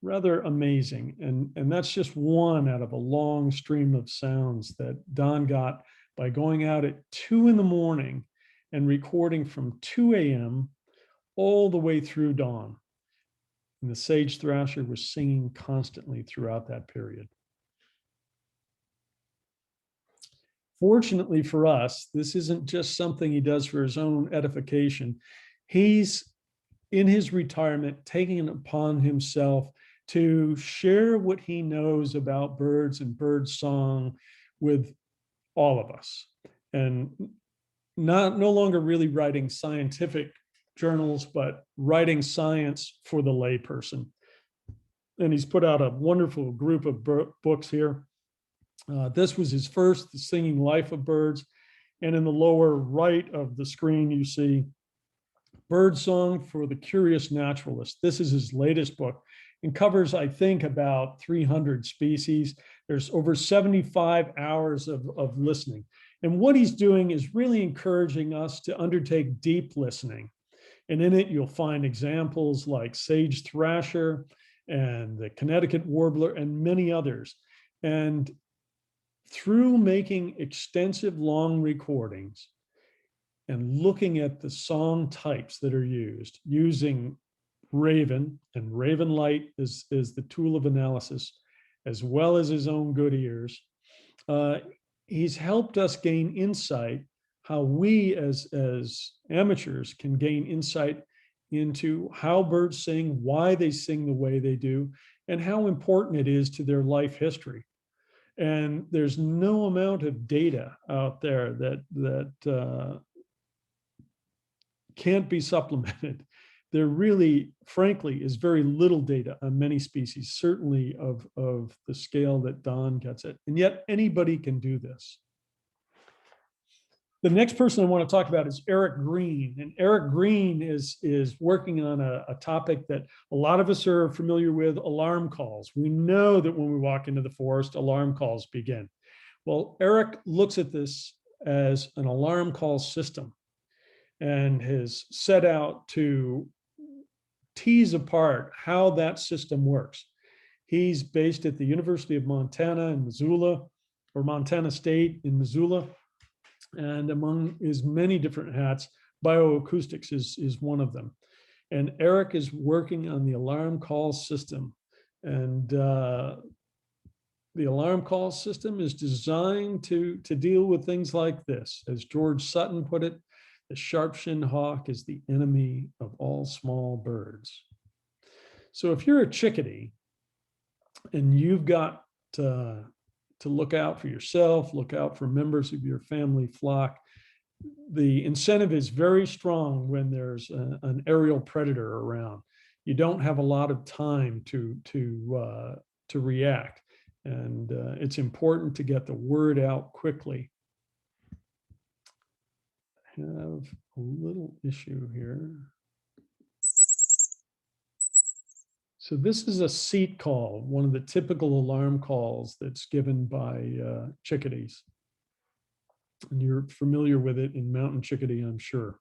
Rather amazing. And that's just one out of a long stream of sounds that Don got by going out at 2 in the morning and recording from 2 a.m. all the way through dawn. And the sage thrasher was singing constantly throughout that period. Fortunately for us, this isn't just something he does for his own edification. He's, in his retirement, taking it upon himself to share what he knows about birds and bird song with all of us. And no longer really writing scientific journals, but writing science for the layperson. And he's put out a wonderful group of books here. This was his first, The Singing Life of Birds. And in the lower right of the screen, you see Birdsong for the Curious Naturalist. This is his latest book and covers, I think, about 300 species. There's over 75 hours of listening. And what he's doing is really encouraging us to undertake deep listening. And in it, you'll find examples like sage thrasher and the Connecticut warbler and many others. And through making extensive long recordings and looking at the song types that are used, using Raven, and Raven Light is the tool of analysis, as well as his own good ears. He's helped us gain insight how we as amateurs can gain insight into how birds sing, why they sing the way they do, and how important it is to their life history. And there's no amount of data out there that can't be supplemented. There really, frankly, is very little data on many species, certainly of the scale that Don gets it. And yet anybody can do this. The next person I want to talk about is Eric Green. And Eric Green is working on a topic that a lot of us are familiar with, alarm calls. We know that when we walk into the forest, alarm calls begin. Well, Eric looks at this as an alarm call system and has set out to tease apart how that system works. He's based at the University of Montana in Missoula, or Montana State in Missoula. And among his many different hats, bioacoustics is one of them. And Eric is working on the alarm call system. And the alarm call system is designed to deal with things like this. As George Sutton put it, the sharp-shinned hawk is the enemy of all small birds. So if you're a chickadee and you've got to look out for yourself, look out for members of your family flock, the incentive is very strong when there's an aerial predator around. You don't have a lot of time to react, and it's important to get the word out quickly. I have a little issue here. So this is a seat call, one of the typical alarm calls that's given by chickadees. And you're familiar with it in mountain chickadee, I'm sure.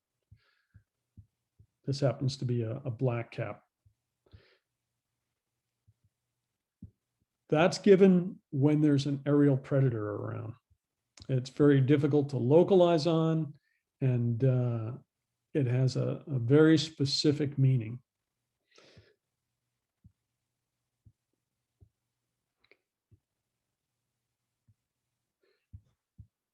This happens to be a blackcap. That's given when there's an aerial predator around. It's very difficult to localize on, and it has a very specific meaning.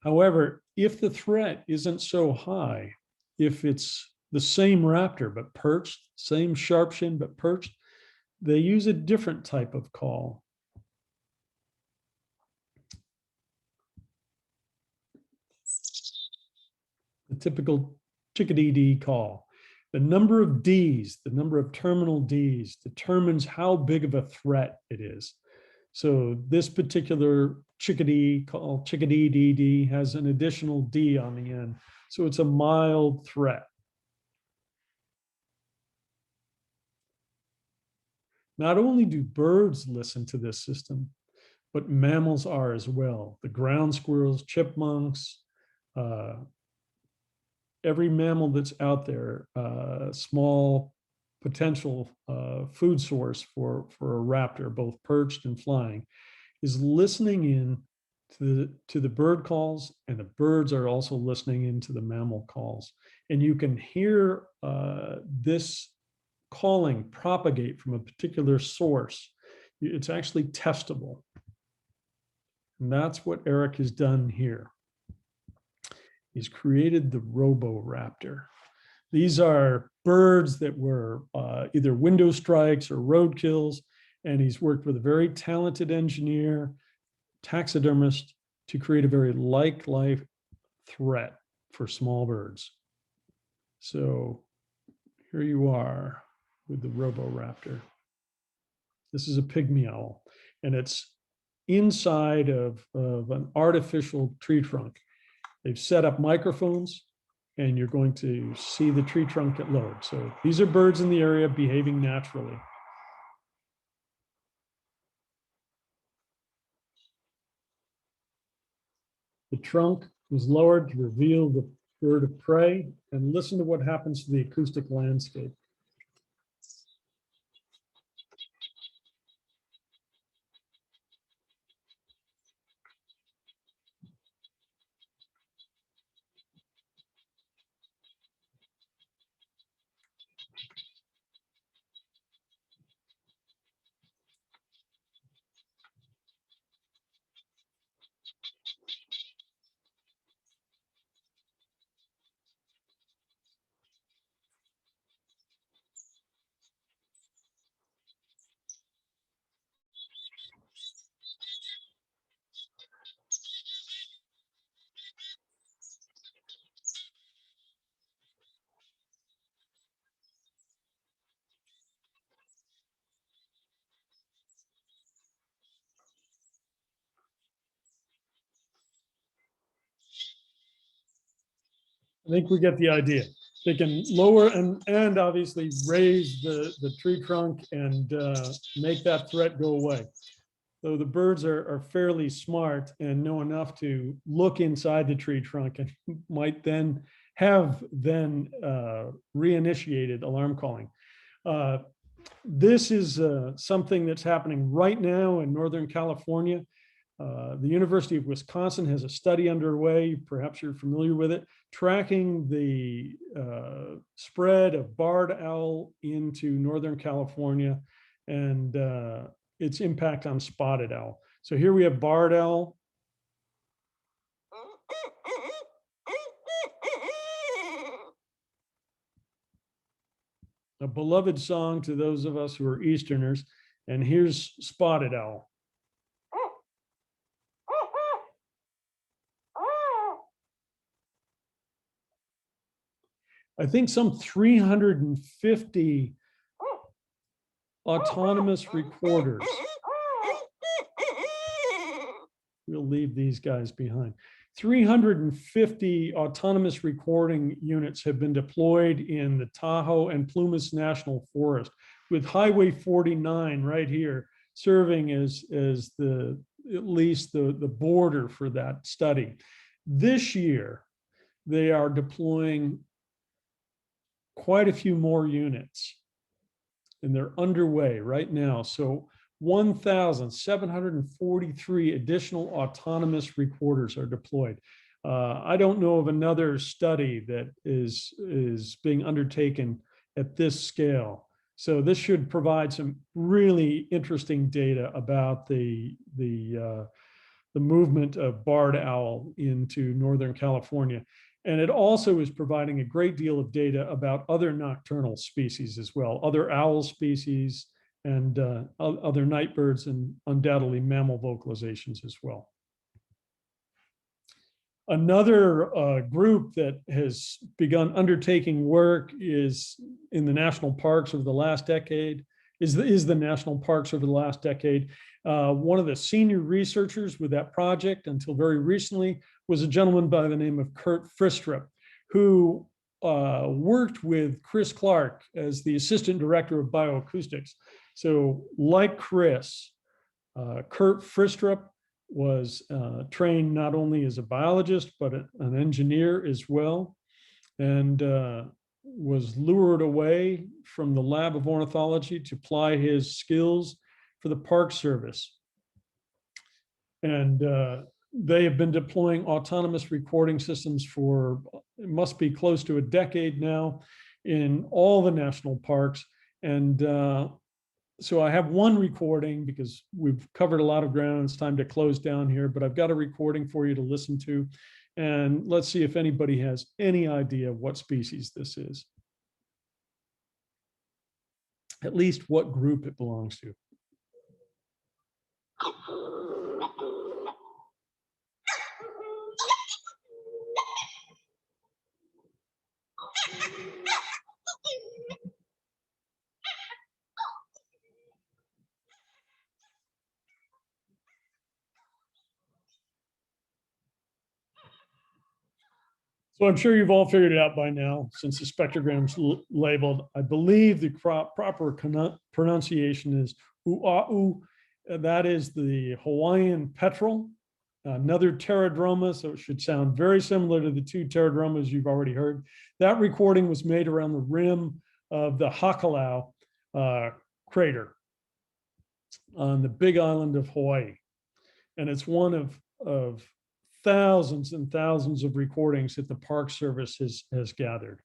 However, if the threat isn't so high, if it's the same raptor but perched, same sharp-shin but perched, they use a different type of call. The typical chickadee call. The number of Ds, the number of terminal Ds determines how big of a threat it is. So this particular chickadee called chickadee DD has an additional D on the end. So it's a mild threat. Not only do birds listen to this system, but mammals are as well. The ground squirrels, chipmunks, every mammal that's out there, small potential food source for a raptor, both perched and flying, is listening in to the bird calls, and the birds are also listening into the mammal calls. And you can hear this calling propagate from a particular source. It's actually testable. And that's what Eric has done here. He's created the Roboraptor. These are birds that were either window strikes or roadkills, and he's worked with a very talented engineer, taxidermist, to create a very like-life threat for small birds. So here you are with the Roboraptor. This is a pygmy owl, and it's inside of an artificial tree trunk. They've set up microphones, and you're going to see the tree trunk get lowered. So these are birds in the area behaving naturally. The trunk is lowered to reveal the bird of prey, and listen to what happens to the acoustic landscape. think we get the idea. They can lower and obviously raise the tree trunk and make that threat go away. So the birds are fairly smart and know enough to look inside the tree trunk and might then have reinitiated alarm calling. This is something that's happening right now in Northern California. The University of Wisconsin has a study underway, perhaps you're familiar with it, tracking the spread of barred owl into Northern California and its impact on spotted owl. So here we have barred owl. A beloved song to those of us who are Easterners. And here's spotted owl. I think some 350 autonomous recorders. We'll leave these guys behind. 350 autonomous recording units have been deployed in the Tahoe and Plumas National Forest, with Highway 49 right here serving as at least the border for that study. This year, they are deploying quite a few more units, and they're underway right now. So 1,743 additional autonomous recorders are deployed. I don't know of another study that is being undertaken at this scale. So this should provide some really interesting data about the movement of barred owl into Northern California. And it also is providing a great deal of data about other nocturnal species as well, other owl species and other night birds, and undoubtedly mammal vocalizations as well. Another group that has begun undertaking work is in the national parks over the last decade, is the national parks over the last decade. One of the senior researchers with that project until very recently was a gentleman by the name of Kurt Fristrup, who worked with Chris Clark as the assistant director of bioacoustics. So like Chris, Kurt Fristrup was trained not only as a biologist, but an engineer as well, and was lured away from the lab of ornithology to apply his skills for the Park Service. And they have been deploying autonomous recording systems for, it must be close to a decade now, in all the national parks. And so I have one recording because we've covered a lot of ground. It's time to close down here, but I've got a recording for you to listen to. And let's see if anybody has any idea what species this is. At least what group it belongs to. So I'm sure you've all figured it out by now, since the spectrogram's labeled. I believe the proper pronunciation is u'a'u. That is the Hawaiian petrel, another pterodroma, so it should sound very similar to the two pterodromas you've already heard. That recording was made around the rim of the Hakalau crater on the Big Island of Hawaii. And it's one of thousands and thousands of recordings that the Park Service has gathered.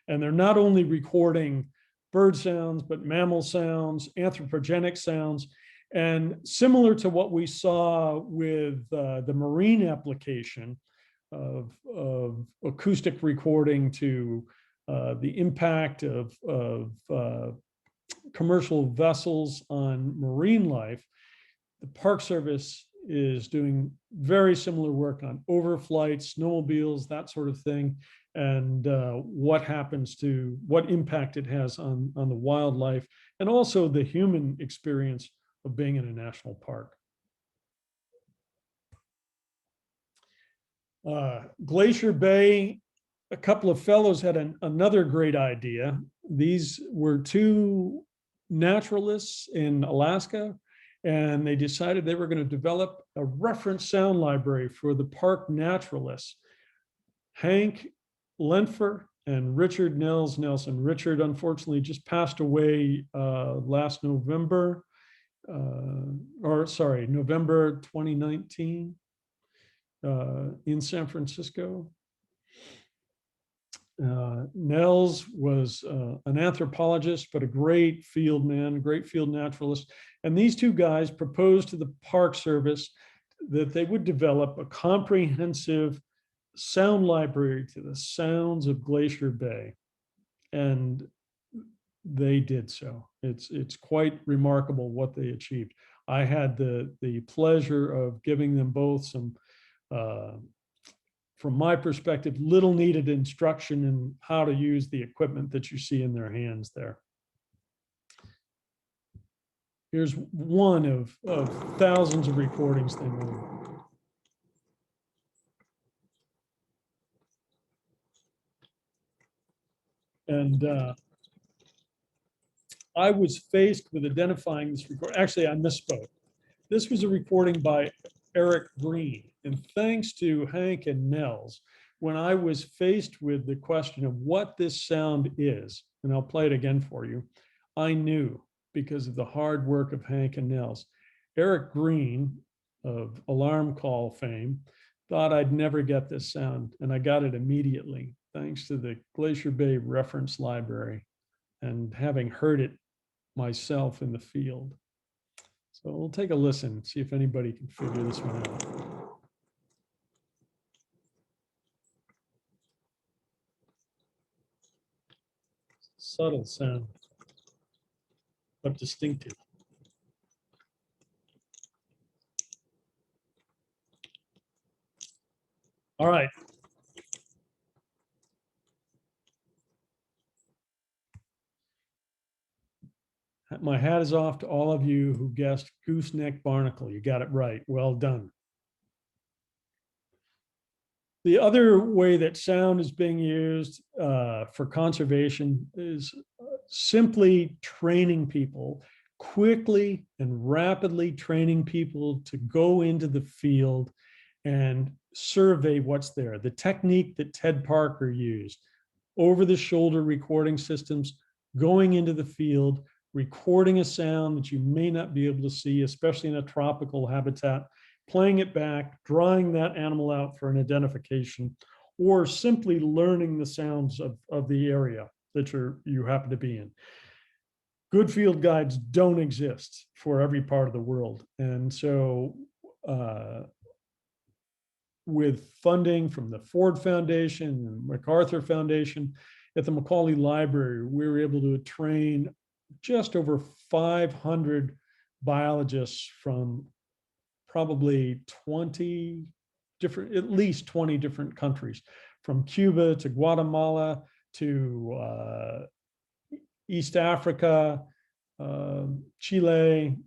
And they're not only recording bird sounds, but mammal sounds, anthropogenic sounds. And similar to what we saw with the marine application of acoustic recording to the impact of commercial vessels on marine life, the Park Service is doing very similar work on overflights, snowmobiles, that sort of thing, and what impact it has on the wildlife and also the human experience of being in a national park. Glacier Bay a couple of fellows had another great idea. These were two naturalists in Alaska, and they decided they were going to develop a reference sound library for the park naturalists. Hank Lenfer and Richard Nels Nelson. Richard unfortunately just passed away last November, November 2019 in San Francisco. Nels was an anthropologist, but a great field man, great field naturalist. And these two guys proposed to the Park Service that they would develop a comprehensive sound library to the sounds of Glacier Bay. And they did so. It's quite remarkable what they achieved. I had the pleasure of giving them both some from my perspective, little needed instruction in how to use the equipment that you see in their hands there. Here's one of thousands of recordings they made. And I was faced with identifying this recording. Actually, I misspoke. This was a recording by Eric Green. And thanks to Hank and Nels, when I was faced with the question of what this sound is, and I'll play it again for you, I knew because of the hard work of Hank and Nels. Eric Green of Alarm Call fame thought I'd never get this sound, and I got it immediately thanks to the Glacier Bay Reference Library and having heard it myself in the field. So we'll take a listen, see if anybody can figure this one out. Subtle sound, but distinctive. All right. My hat is off to all of you who guessed gooseneck barnacle. You got it right. Well done. The other way that sound is being used for conservation is simply training people, quickly and rapidly training people to go into the field and survey what's there. The technique that Ted Parker used, over-the-shoulder recording systems, going into the field, recording a sound that you may not be able to see, especially in a tropical habitat, playing it back, drawing that animal out for an identification, or simply learning the sounds of the area that you happen to be in. Good field guides don't exist for every part of the world. And so with funding from the Ford Foundation and MacArthur Foundation at the Macaulay Library, we were able to train just over 500 biologists from probably 20 different, at least 20 different countries, from Cuba to Guatemala to East Africa, Chile,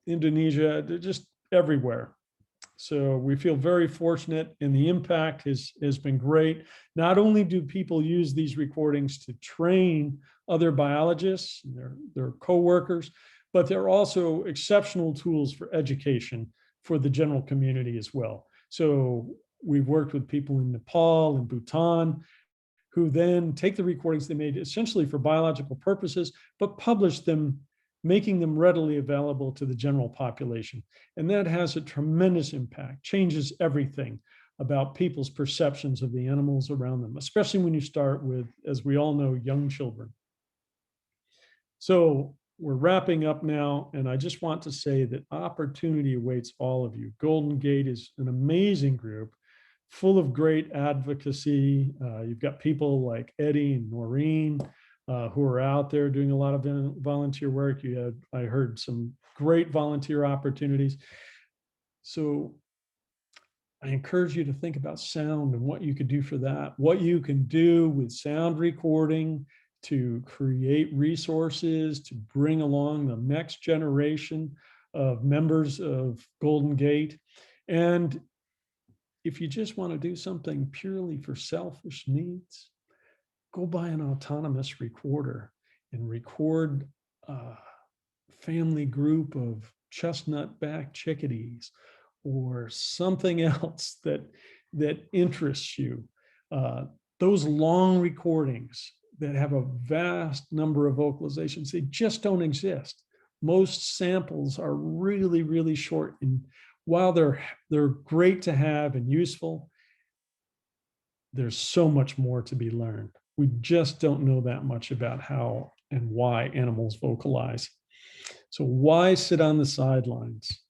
Indonesia, just everywhere. So we feel very fortunate, and the impact has been great. Not only do people use these recordings to train other biologists, their co-workers, but they're also exceptional tools for education for the general community as well. So we've worked with people in Nepal and Bhutan who then take the recordings they made essentially for biological purposes, but publish them, making them readily available to the general population. And that has a tremendous impact, changes everything about people's perceptions of the animals around them, especially when you start with, as we all know, young children. So we're wrapping up now, and I just want to say that opportunity awaits all of you. Golden Gate is an amazing group, full of great advocacy. You've got people like Eddie and Noreen, who are out there doing a lot of volunteer work. I heard some great volunteer opportunities. So I encourage you to think about sound and what you could do for that, what you can do with sound recording to create resources, to bring along the next generation of members of Golden Gate. And if you just want to do something purely for selfish needs, go buy an autonomous recorder and record a family group of chestnut-backed chickadees or something else that interests you. Those long recordings that have a vast number of vocalizations, they just don't exist. Most samples are really, really short. And while they're great to have and useful, there's so much more to be learned. We just don't know that much about how and why animals vocalize. So why sit on the sidelines?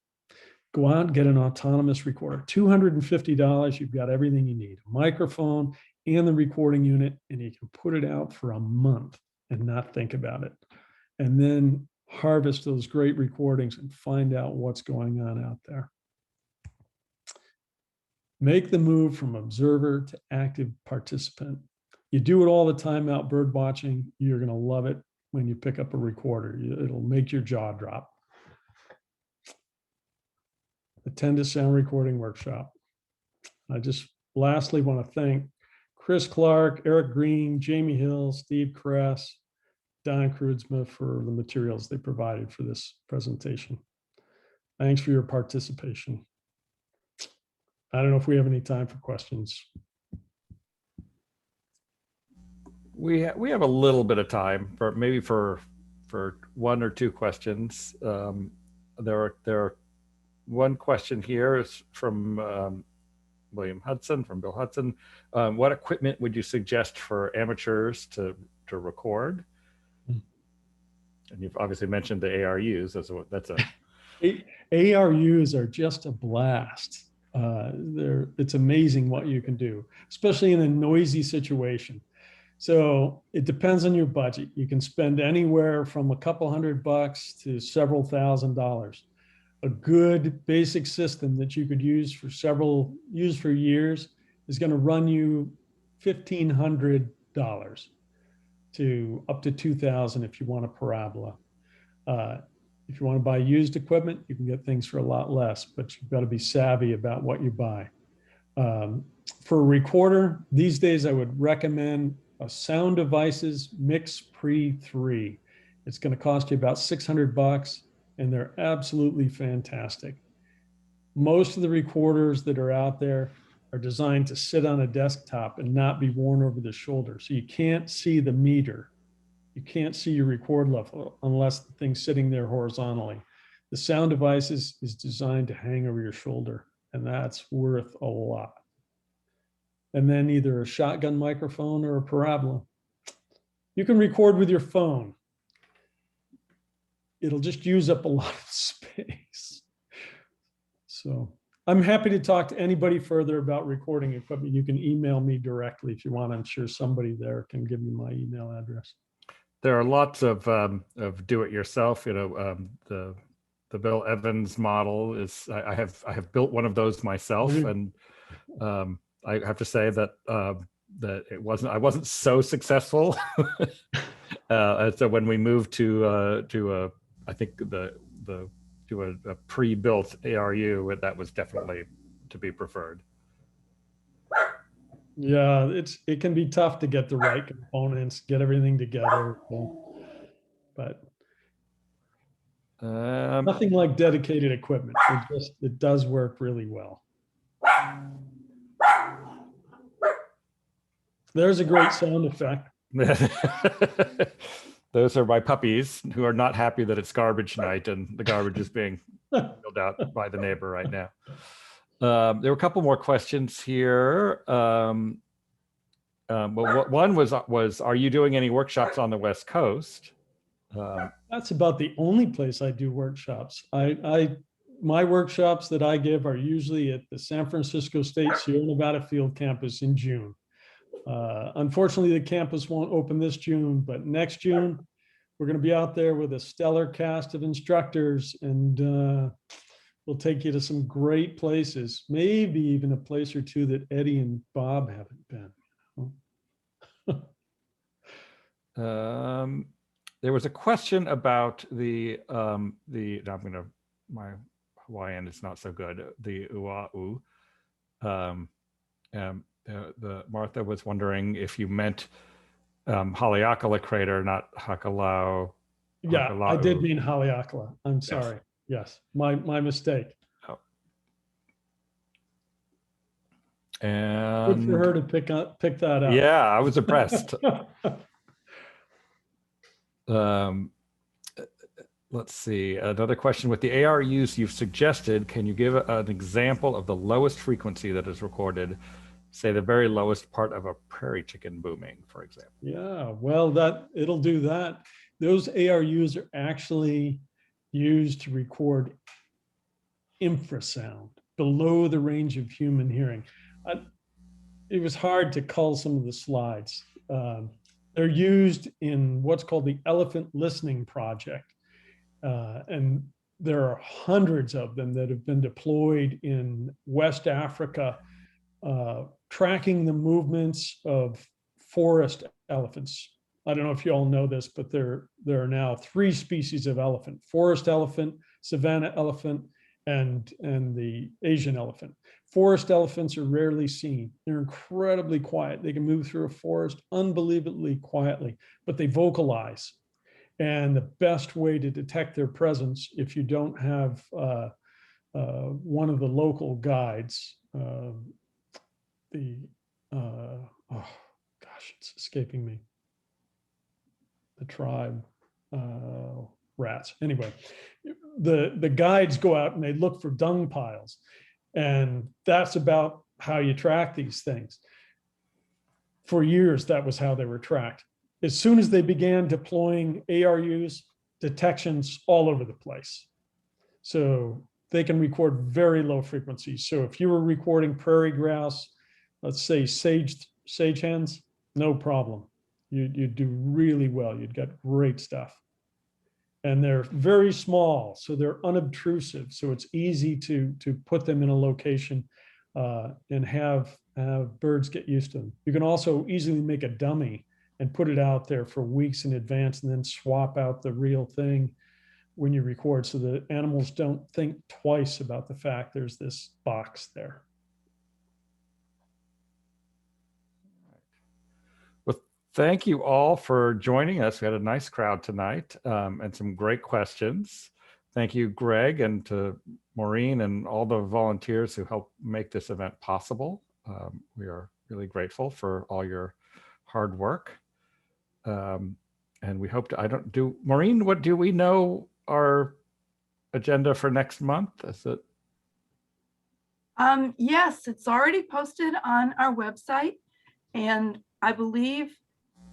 Go out and get an autonomous recorder. $250, you've got everything you need. A microphone and the recording unit, and you can put it out for a month and not think about it. And then harvest those great recordings and find out what's going on out there. Make the move from observer to active participant. You do it all the time out bird watching, you're going to love it when you pick up a recorder. It'll make your jaw drop. Attend a sound recording workshop. I just lastly want to thank Chris Clark, Eric Green, Jamie Hill, Steve Kress, Don Krudsma for the materials they provided for this presentation. Thanks for your participation. I don't know if we have any time for questions. We have a little bit of time for maybe for one or two questions. There are one question here is from William Hudson, from Bill Hudson. What equipment would you suggest for amateurs to record? And you've obviously mentioned the ARUs. That's a ARUs are just a blast. It's amazing what you can do, especially in a noisy situation. So it depends on your budget. You can spend anywhere from a couple $100 to several $1,000s. A good basic system that you could use for years is going to run you $1,500 to up to $2,000 if you want a parabola. If you want to buy used equipment, you can get things for a lot less, but you've got to be savvy about what you buy. For a recorder, these days I would recommend a Sound Devices Mix Pre 3. It's going to cost you about $600, and they're absolutely fantastic. Most of the recorders that are out there are designed to sit on a desktop and not be worn over the shoulder. So you can't see the meter. You can't see your record level unless the thing's sitting there horizontally. The Sound Devices is designed to hang over your shoulder, and that's worth a lot. And then either a shotgun microphone or a parabola. You can record with your phone. It'll just use up a lot of space. So I'm happy to talk to anybody further about recording equipment. You can email me directly if you want. I'm sure somebody there can give me my email address. There are lots of do-it-yourself. You know, the Bill Evans model is. I have built one of those myself, and I have to say that that I wasn't so successful. So when we moved to I think to a pre-built ARU, that was definitely to be preferred. Yeah, it can be tough to get the right components, get everything together, but nothing like dedicated equipment. It does work really well. There's a great sound effect. Those are my puppies who are not happy that it's garbage night and the garbage is being filled out by the neighbor right now. There were a couple more questions here. But one was, are you doing any workshops on the West Coast? That's about the only place I do workshops. My workshops that I give are usually at the San Francisco State Sierra Nevada Field Campus in June. Unfortunately, the campus won't open this June, but next June, we're going to be out there with a stellar cast of instructors, and we'll take you to some great places, maybe even a place or two that Eddie and Bob haven't been. There was a question about my Hawaiian is not so good, the ua'u. Martha was wondering if you meant Haleakala crater, not Hakalau. Yeah, I did Hakalau. mean Haleakala. I'm sorry. Yes, my mistake. Oh. Good for And her to pick that up. yeah, I was impressed. Let's see, another question. With the ARUs you've suggested, can you give an example of the lowest frequency that is recorded, say the very lowest part of a prairie chicken booming, for example? Yeah, well, it'll do that. Those ARUs are actually used to record infrasound below the range of human hearing. It was hard to cull some of the slides. They're used in what's called the Elephant Listening Project. And there are hundreds of them that have been deployed in West Africa, tracking the movements of forest elephants. I don't know if you all know this, but there are now 3 species of elephant: forest elephant, savanna elephant, and the Asian elephant. Forest elephants are rarely seen. They're incredibly quiet. They can move through a forest unbelievably quietly, but they vocalize. And the best way to detect their presence, if you don't have one of the local guides, oh gosh, it's escaping me. The tribe rats. Anyway, the guides go out and they look for dung piles, and that's about how you track these things. For years, that was how they were tracked. As soon as they began deploying ARUs, detections all over the place. So they can record very low frequencies. So if you were recording prairie grouse, let's say sage hens, no problem. You'd do really well. You'd get great stuff. And they're very small, so they're unobtrusive. So it's easy to put them in a location and have birds get used to them. You can also easily make a dummy and put it out there for weeks in advance and then swap out the real thing when you record, so that animals don't think twice about the fact there's this box there. Well, thank you all for joining us. We had a nice crowd tonight and some great questions. Thank you, Greg, and to Maureen and all the volunteers who helped make this event possible. We are really grateful for all your hard work. And we hope to, Maureen, what do we know our agenda for next month? Is it? Yes, it's already posted on our website, and I believe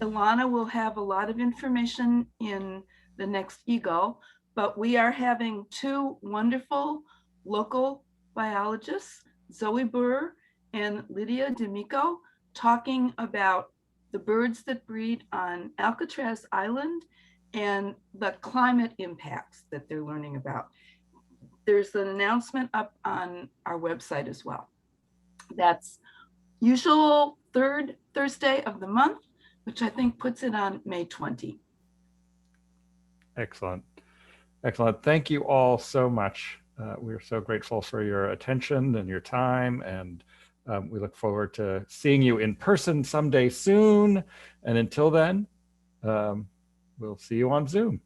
Ilana will have a lot of information in the next Eagle, but we are having 2 wonderful local biologists, Zoe Burr and Lydia D'Amico, talking about the birds that breed on Alcatraz Island and the climate impacts that they're learning about. There's an announcement up on our website as well. That's usual 3rd Thursday of the month, which I think puts it on May 20. Excellent. Excellent. Thank you all so much. We're so grateful for your attention and your time, and we look forward to seeing you in person someday soon. And until then, we'll see you on Zoom.